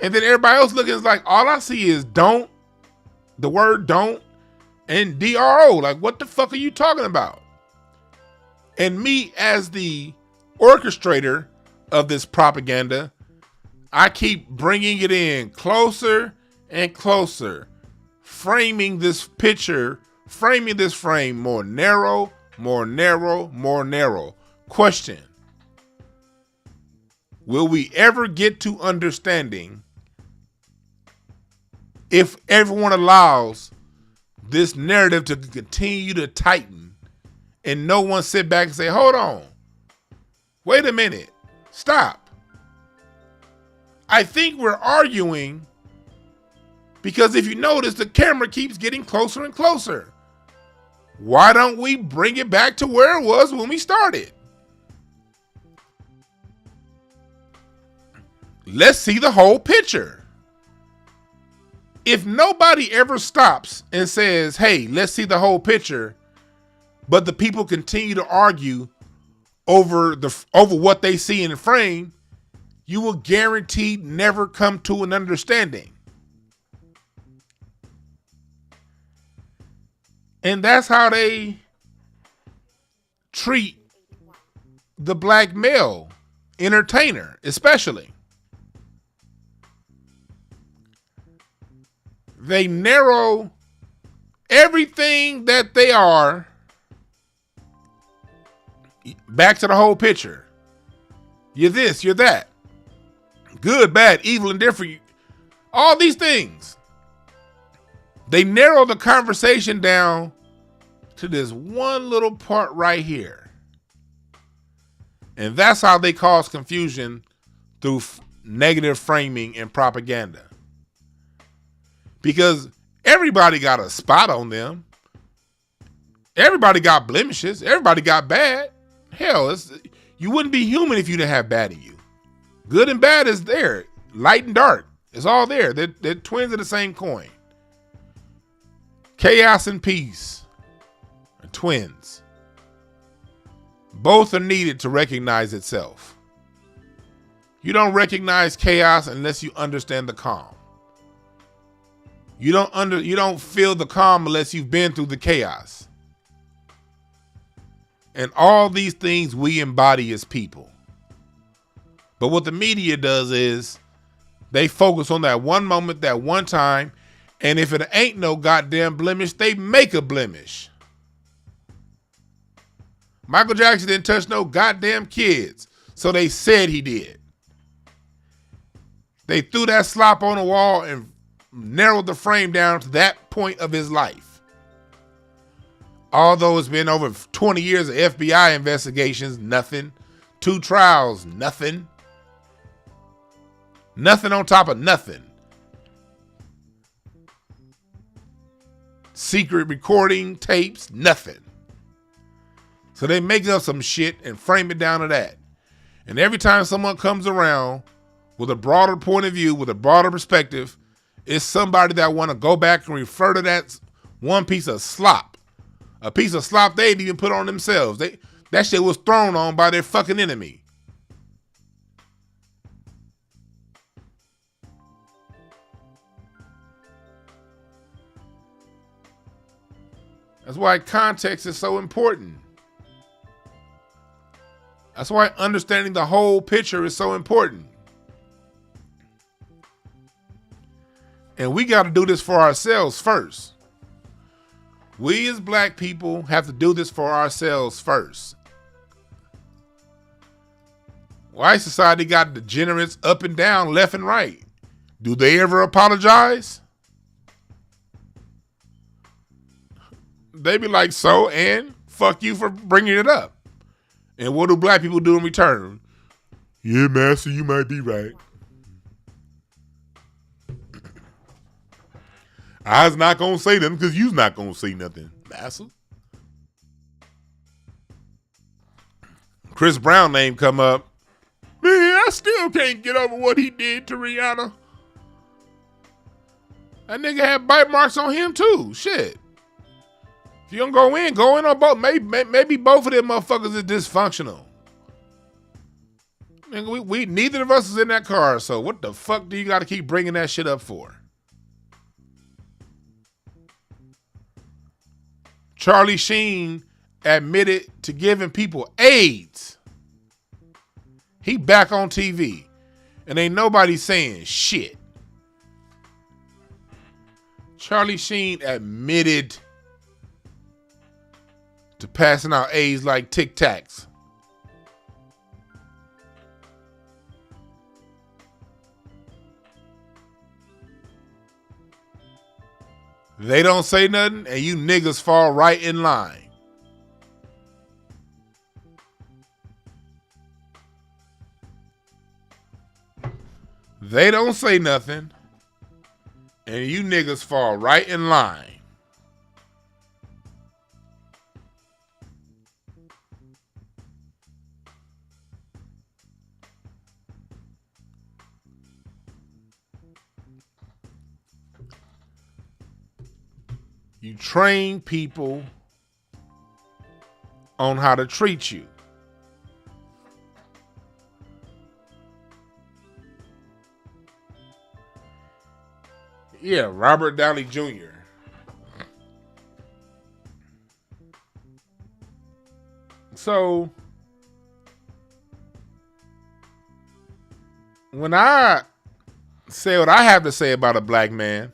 And then everybody else looking is like, "All I see is don't, the word don't, and DRO. Like, what the fuck are you talking about?" And me as the orchestrator of this propaganda, I keep bringing it in closer and closer, framing this picture, framing this frame more narrow, more narrow, more narrow. Question: will we ever get to understanding if everyone allows this narrative to continue to tighten and no one sit back and say, "Hold on, wait a minute, stop"? I think we're arguing because if you notice, the camera keeps getting closer and closer. Why don't we bring it back to where it was when we started? Let's see the whole picture. If nobody ever stops and says, hey, let's see the whole picture, but the people continue to argue over what they see in the frame, you will guaranteed never come to an understanding. And that's how they treat the black male entertainer, especially. They narrow everything that they are back to the whole picture. You're this, you're that. Good, bad, evil, and different. All these things. They narrow the conversation down to this one little part right here. And that's how they cause confusion through negative framing and propaganda. Because everybody got a spot on them. Everybody got blemishes. Everybody got bad. Hell, you wouldn't be human if you didn't have bad in you. Good and bad is there. Light and dark. It's all there. They're twins of the same coin. Chaos and peace are twins. Both are needed to recognize itself. You don't recognize chaos unless you understand the calm. You don't feel the calm unless you've been through the chaos. And all these things we embody as people. But what the media does is they focus on that one moment, that one time, and if it ain't no goddamn blemish, they make a blemish. Michael Jackson didn't touch no goddamn kids, so they said he did. They threw that slop on the wall and narrowed the frame down to that point of his life. Although it's been over 20 years of FBI investigations, nothing. 2 trials, nothing. Nothing on top of nothing. Secret recording tapes, nothing. So they make up some shit and frame it down to that. And every time someone comes around with a broader point of view, with a broader perspective, it's somebody that want to go back and refer to that one piece of slop. A piece of slop they didn't even put on themselves. That shit was thrown on by their fucking enemy. That's why context is so important. That's why understanding the whole picture is so important. And we got to do this for ourselves first. We as black people have to do this for ourselves first. White society got degenerates up and down, left and right. Do they ever apologize? They be like, so, and fuck you for bringing it up. And what do black people do in return? Yeah, master, you might be right. I was not going to say nothing because you's not going to say nothing, master. Chris Brown name come up. Man, I still can't get over what he did to Rihanna. That nigga had bite marks on him too. Shit. If you don't go in on both. Maybe both of them motherfuckers is dysfunctional. Nigga, we neither of us is in that car, so what the fuck do you got to keep bringing that shit up for? Charlie Sheen admitted to giving people AIDS. He back on TV. And ain't nobody saying shit. Charlie Sheen admitted to passing out AIDS like Tic Tacs. They don't say nothing, and you niggas fall right in line. They don't say nothing, and you niggas fall right in line. You train people on how to treat you. Yeah, Robert Downey Jr. So, when I say what I have to say about a black man,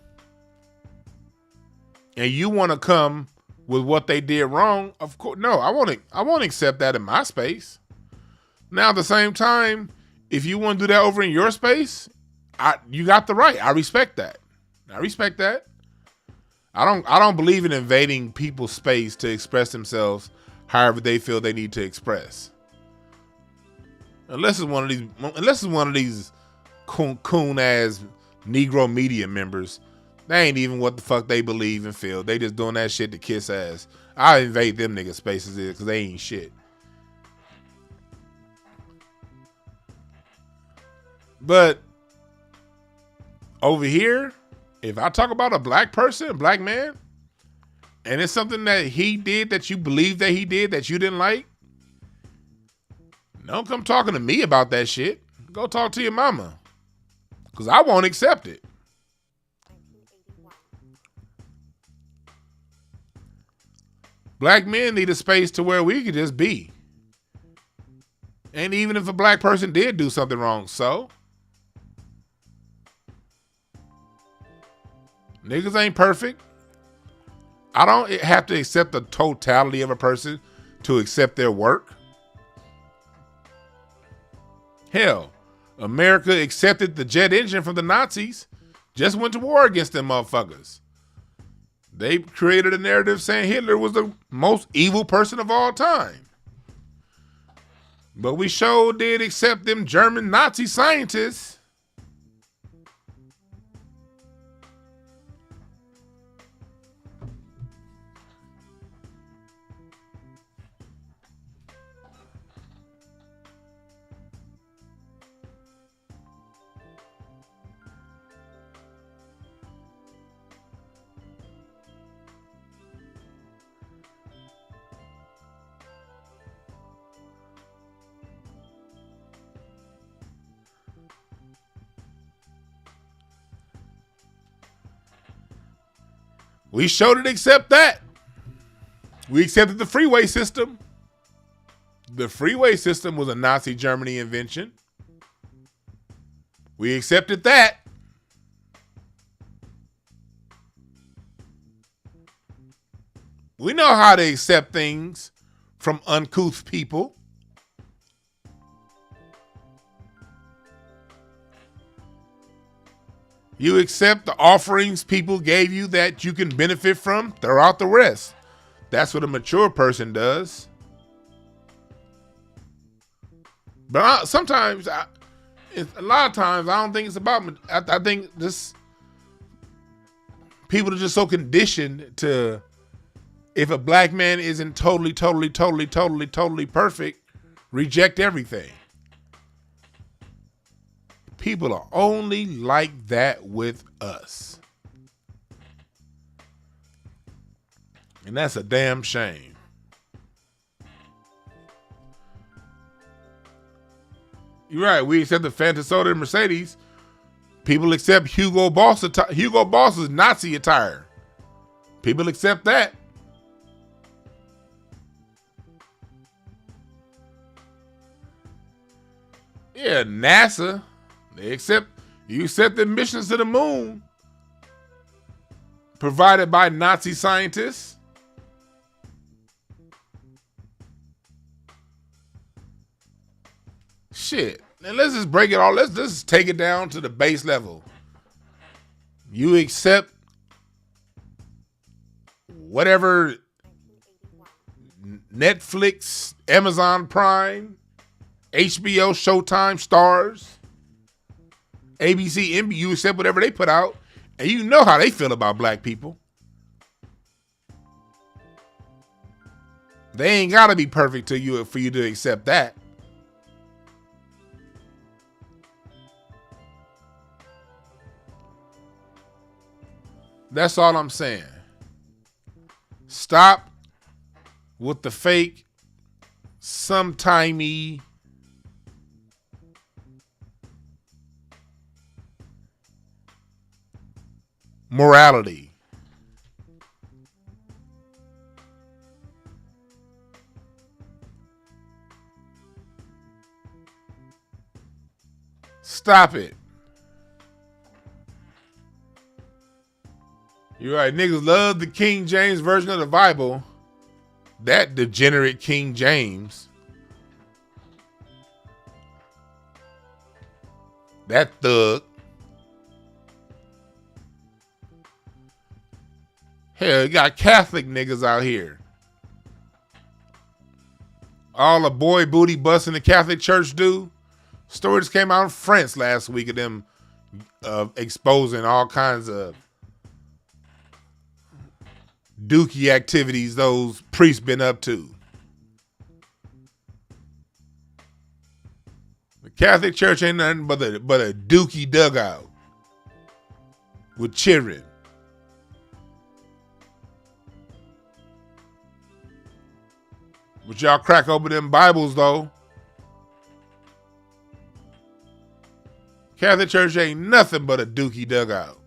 and you want to come with what they did wrong, of course, no, I won't accept that in my space. Now, at the same time, if you want to do that over in your space, you got the right. I respect that. I respect that. I don't believe in invading people's space to express themselves however they feel they need to express. Unless it's one of these coon ass Negro media members. They ain't even what the fuck they believe and feel. They just doing that shit to kiss ass. I invade them niggas' spaces because they ain't shit. But over here, if I talk about a black person, a black man, and it's something that he did that you believe that he did that you didn't like, don't come talking to me about that shit. Go talk to your mama. Because I won't accept it. Black men need a space to where we could just be. And even if a black person did do something wrong, so niggas ain't perfect. I don't have to accept the totality of a person to accept their work. Hell, America accepted the jet engine from the Nazis, just went to war against them motherfuckers. They created a narrative saying Hitler was the most evil person of all time. But we sure did accept them German Nazi scientists. We sure did accept that. We accepted the freeway system. The freeway system was a Nazi Germany invention. We accepted that. We know how to accept things from uncouth people. You accept the offerings people gave you that you can benefit from, throw out the rest. That's what a mature person does. But sometimes, a lot of times, I don't think it's about, I think this, people are just so conditioned to, if a black man isn't totally perfect, reject everything. People are only like that with us. And that's a damn shame. You're right. We accept the Fanta Soda and Mercedes. People accept Hugo Boss's Nazi attire. People accept that. Yeah, NASA. You accept the missions to the moon provided by Nazi scientists. Shit. Now let's just break it all. Let's just take it down to the base level. You accept whatever Netflix, Amazon Prime, HBO, Showtime, Stars, ABC, NBC, you accept whatever they put out, and you know how they feel about black people. They ain't gotta be perfect to you for you to accept that. That's all I'm saying. Stop with the fake, sometimey morality. Stop it. You're right. Niggas love the King James version of the Bible. That degenerate King James. That thug. Hell, you got Catholic niggas out here. All the boy booty busting the Catholic Church do. Stories came out in France last week of them exposing all kinds of dookie activities those priests been up to. The Catholic Church ain't nothing but a dookie dugout with children. But y'all crack open them Bibles though. Catholic Church ain't nothing but a dookie dugout.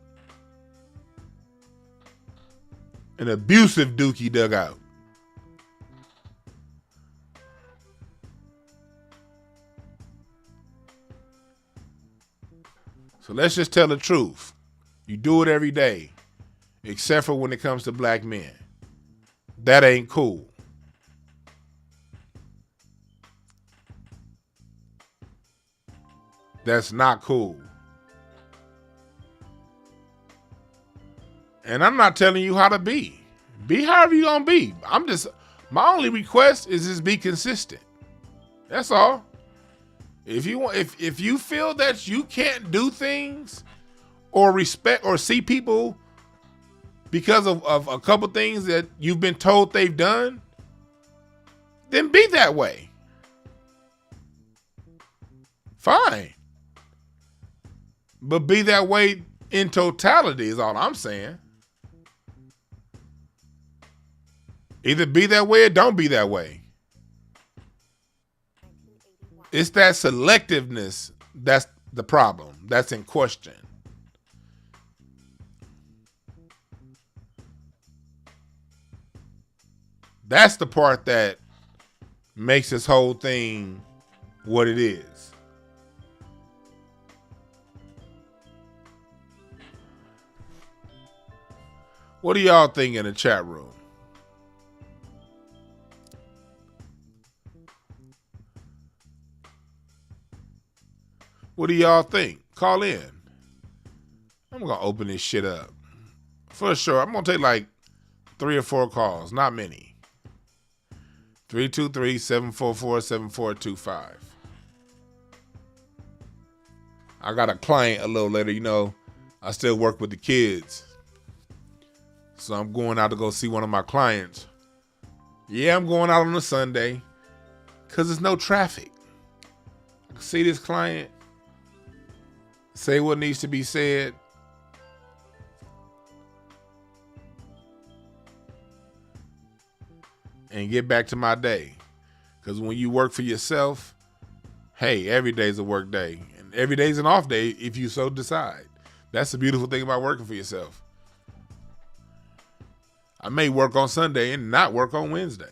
An abusive dookie dugout. So let's just tell the truth. You do it every day, except for when it comes to black men. That ain't cool. That's not cool. And I'm not telling you how to be. Be however you gonna be. My only request is just be consistent. That's all. If you feel that you can't do things or respect or see people because of a couple things that you've been told they've done, then be that way. Fine. But be that way in totality is all I'm saying. Either be that way or don't be that way. It's that selectiveness that's the problem. That's in question. That's the part that makes this whole thing what it is. What do y'all think in the chat room? What do y'all think? Call in. I'm going to open this shit up. For sure. I'm going to take like 3 or 4 calls. Not many. 323-744-7425. I got a client a little later. You know, I still work with the kids. So I'm going out to go see one of my clients. Yeah, I'm going out on a Sunday because there's no traffic. I can see this client, say what needs to be said, and get back to my day. Because when you work for yourself, hey, every day's a work day. And every day's an off day if you so decide. That's the beautiful thing about working for yourself. I may work on Sunday and not work on Wednesday.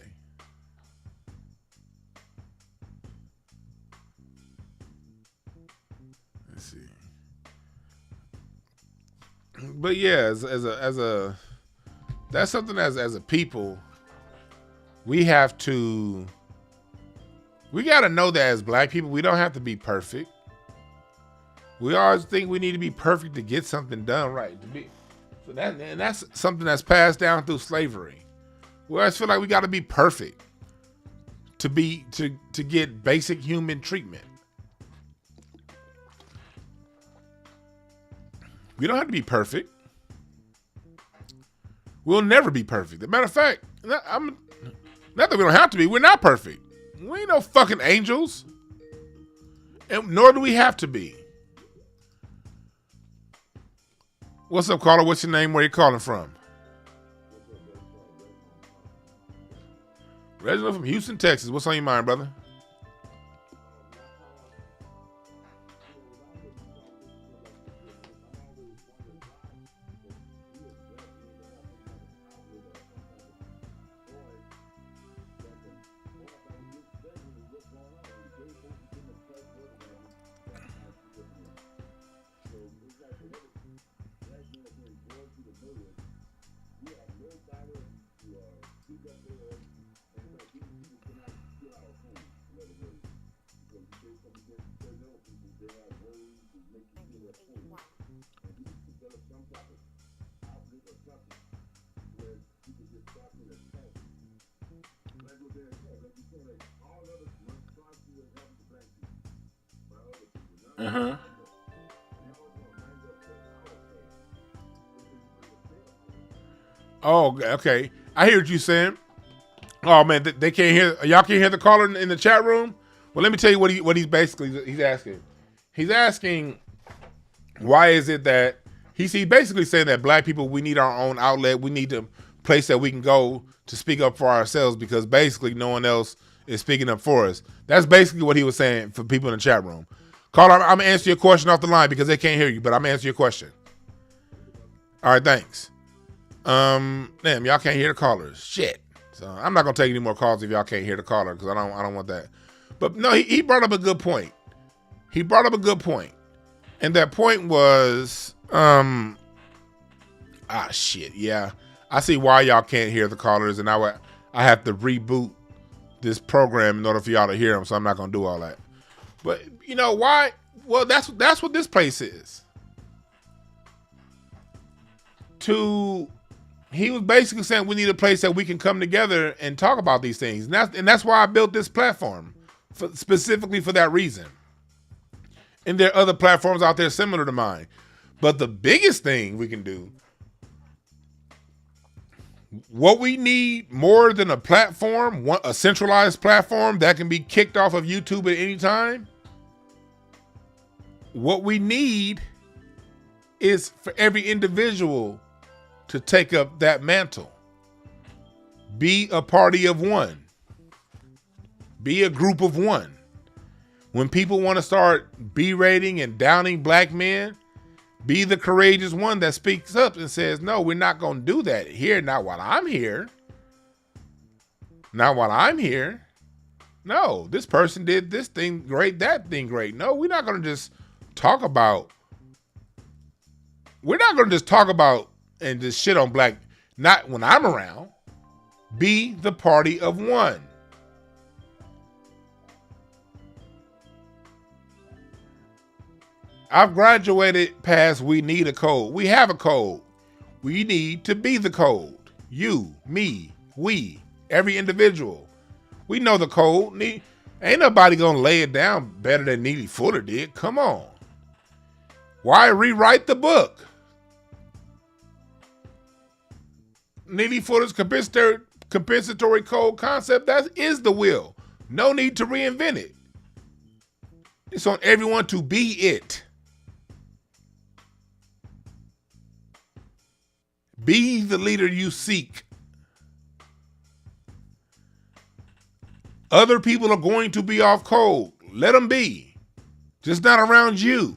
Let's see. But yeah, as a that's something as a people, we got to know that as black people, we don't have to be perfect. We always think we need to be perfect to get something done right. So that's something that's passed down through slavery. We always feel like we got to be perfect to get basic human treatment. We don't have to be perfect. We'll never be perfect. As a matter of fact, not that we don't have to be. We're not perfect. We ain't no fucking angels, and nor do we have to be. What's up, caller? What's your name? Where you calling from? Reginald from Houston, Texas. What's on your mind, brother? Uh-huh. Oh, okay. I hear what you're saying. Oh man, they can't hear. Y'all can't hear the caller in the chat room. Well, let me tell you what he's basically asking. He's asking, why is it that he's basically saying that black people, we need our own outlet. We need a place that we can go to speak up for ourselves because basically no one else is speaking up for us. That's basically what he was saying for people in the chat room. Caller, I'm gonna answer your question off the line because they can't hear you, but I'm gonna answer your question. All right, thanks. Damn, y'all can't hear the callers. Shit. So I'm not gonna take any more calls if y'all can't hear the caller because I don't want that. But no, he brought up a good point. And that point was, shit, yeah. I see why y'all can't hear the callers, and I have to reboot this program in order for y'all to hear them, so I'm not gonna do all that. But you know why? Well, that's what this place is. He was basically saying we need a place that we can come together and talk about these things, and that's why I built this platform, specifically for that reason. And there are other platforms out there similar to mine, but the biggest thing we can do, what we need more than a platform, a centralized platform that can be kicked off of YouTube at any time. What we need is for every individual to take up that mantle. Be a party of one. Be a group of one. When people want to start berating and downing black men, be the courageous one that speaks up and says, no, we're not going to do that here. Not while I'm here. Not while I'm here. No, this person did this thing great, that thing great. No, we're not going to just talk about and just shit on black, not when I'm around. Be the party of one. I've graduated past we need a code. We have a code. We need to be the code. You, me, we, every individual. We know the code. Ain't nobody gonna lay it down better than Neely Fuller did. Come on. Why rewrite the book? Neely Fuller's compensatory code concept, that is the will. No need to reinvent it. It's on everyone to be it. Be the leader you seek. Other people are going to be off code. Let them be. Just not around you.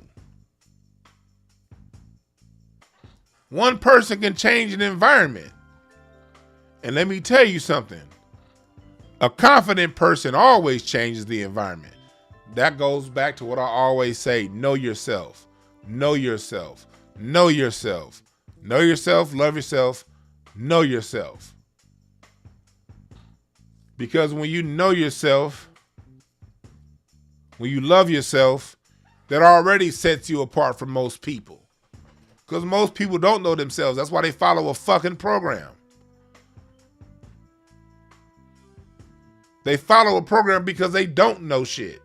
One person can change an environment. And let me tell you something. A confident person always changes the environment. That goes back to what I always say. Know yourself. Know yourself. Know yourself. Know yourself, love yourself, know yourself. Because when you know yourself, when you love yourself, that already sets you apart from most people. Because most people don't know themselves. That's why they follow a fucking program. They follow a program because they don't know shit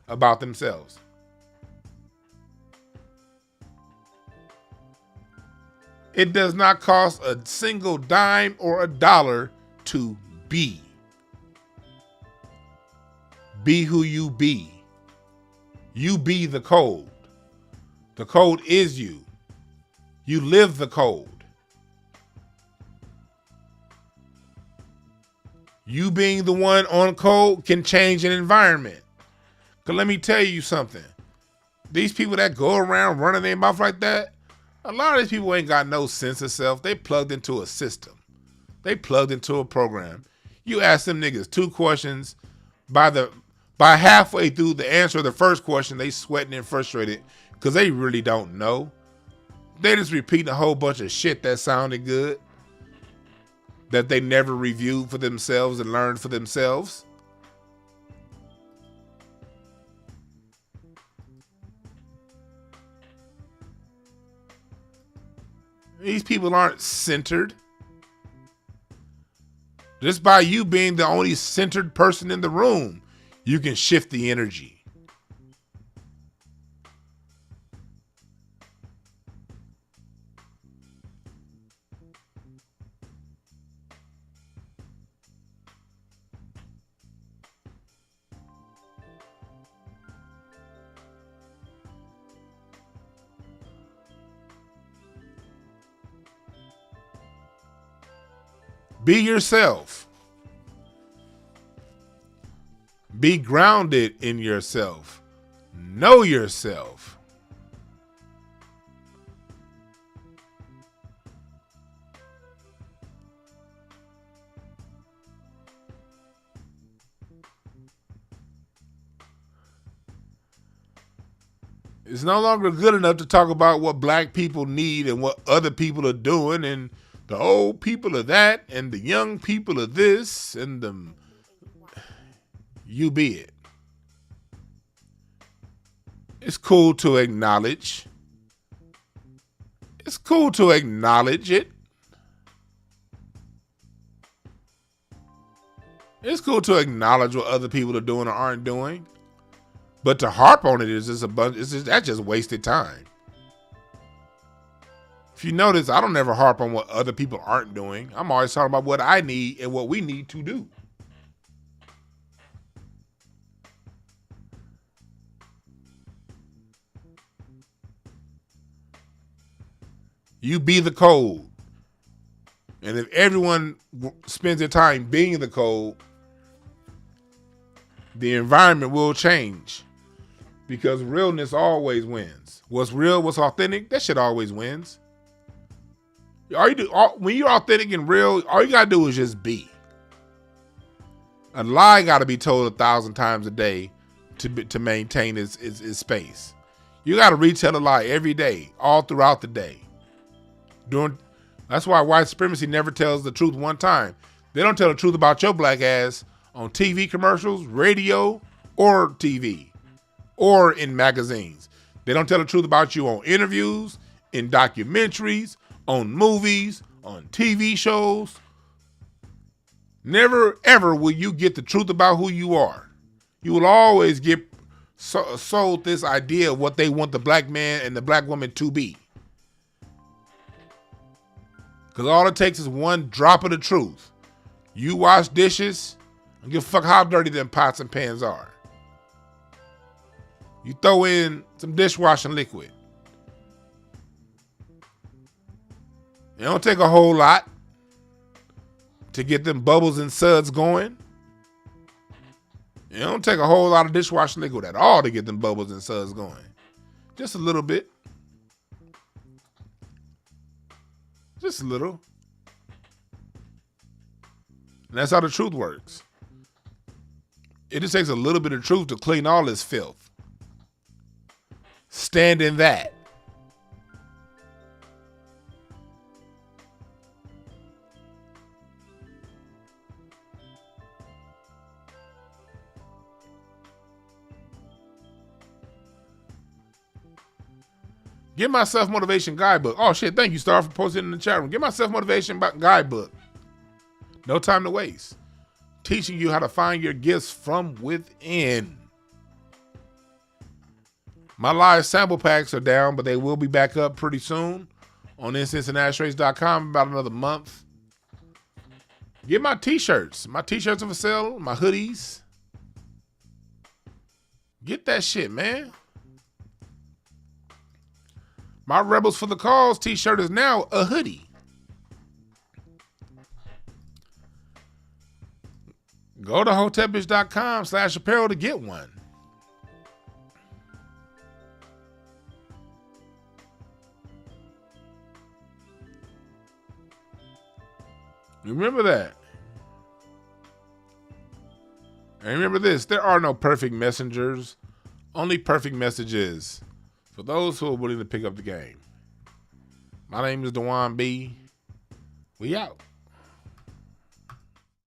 about themselves. It does not cost a single dime or a dollar to be. Be who you be. You be the code. The code is you. You live the code. You being the one on code can change an environment. Because let me tell you something. These people that go around running their mouth like that, a lot of these people ain't got no sense of self. They plugged into a system. They plugged into a program. You ask them niggas 2 questions. By halfway through the answer of the first question, they sweating and frustrated because they really don't know. They just repeating a whole bunch of shit that sounded good, that they never reviewed for themselves and learned for themselves. These people aren't centered. Just by you being the only centered person in the room, you can shift the energy. Be yourself. Be grounded in yourself. Know yourself. It's no longer good enough to talk about what black people need and what other people are doing and the old people of that and the young people of this and the... You be it. It's cool to acknowledge. It's cool to acknowledge it. It's cool to acknowledge what other people are doing or aren't doing. But to harp on it is just a bunch. That's just wasted time. If you notice, I don't ever harp on what other people aren't doing. I'm always talking about what I need and what we need to do. You be the code. And if everyone spends their time being the code, the environment will change. Because realness always wins. What's real, what's authentic, that shit always wins. When you're authentic and real, all you gotta do is just be. A lie gotta be told 1,000 times a day to maintain its space. You gotta retell a lie every day, all throughout the day. That's why white supremacy never tells the truth one time. They don't tell the truth about your black ass on TV commercials, radio, or TV, or in magazines. They don't tell the truth about you on interviews, in documentaries, on movies, on TV shows. Never, ever will you get the truth about who you are. You will always get sold this idea of what they want the black man and the black woman to be. Because all it takes is one drop of the truth. You wash dishes, I don't give a fuck how dirty them pots and pans are. You throw in some dishwashing liquid. It don't take a whole lot to get them bubbles and suds going. It don't take a whole lot of dishwashing liquid at all to get them bubbles and suds going. Just a little bit. Just a little. And that's how the truth works. It just takes a little bit of truth to clean all this filth. Stand in that. Get my self-motivation guidebook. Oh shit, thank you, Star, for posting in the chat room. Get my self-motivation guidebook. No time to waste. Teaching you how to find your gifts from within. My live sample packs are down, but they will be back up pretty soon on IncenseandAshtrays.com about another month. Get my t-shirts. My t-shirts are for sale. My hoodies. Get that shit, man. My Rebels for the Cause t-shirt is now a hoodie. Go to hotepish.com/apparel to get one. Remember that. And remember this, there are no perfect messengers, only perfect messages for those who are willing to pick up the game. My name is Dwan B. We out.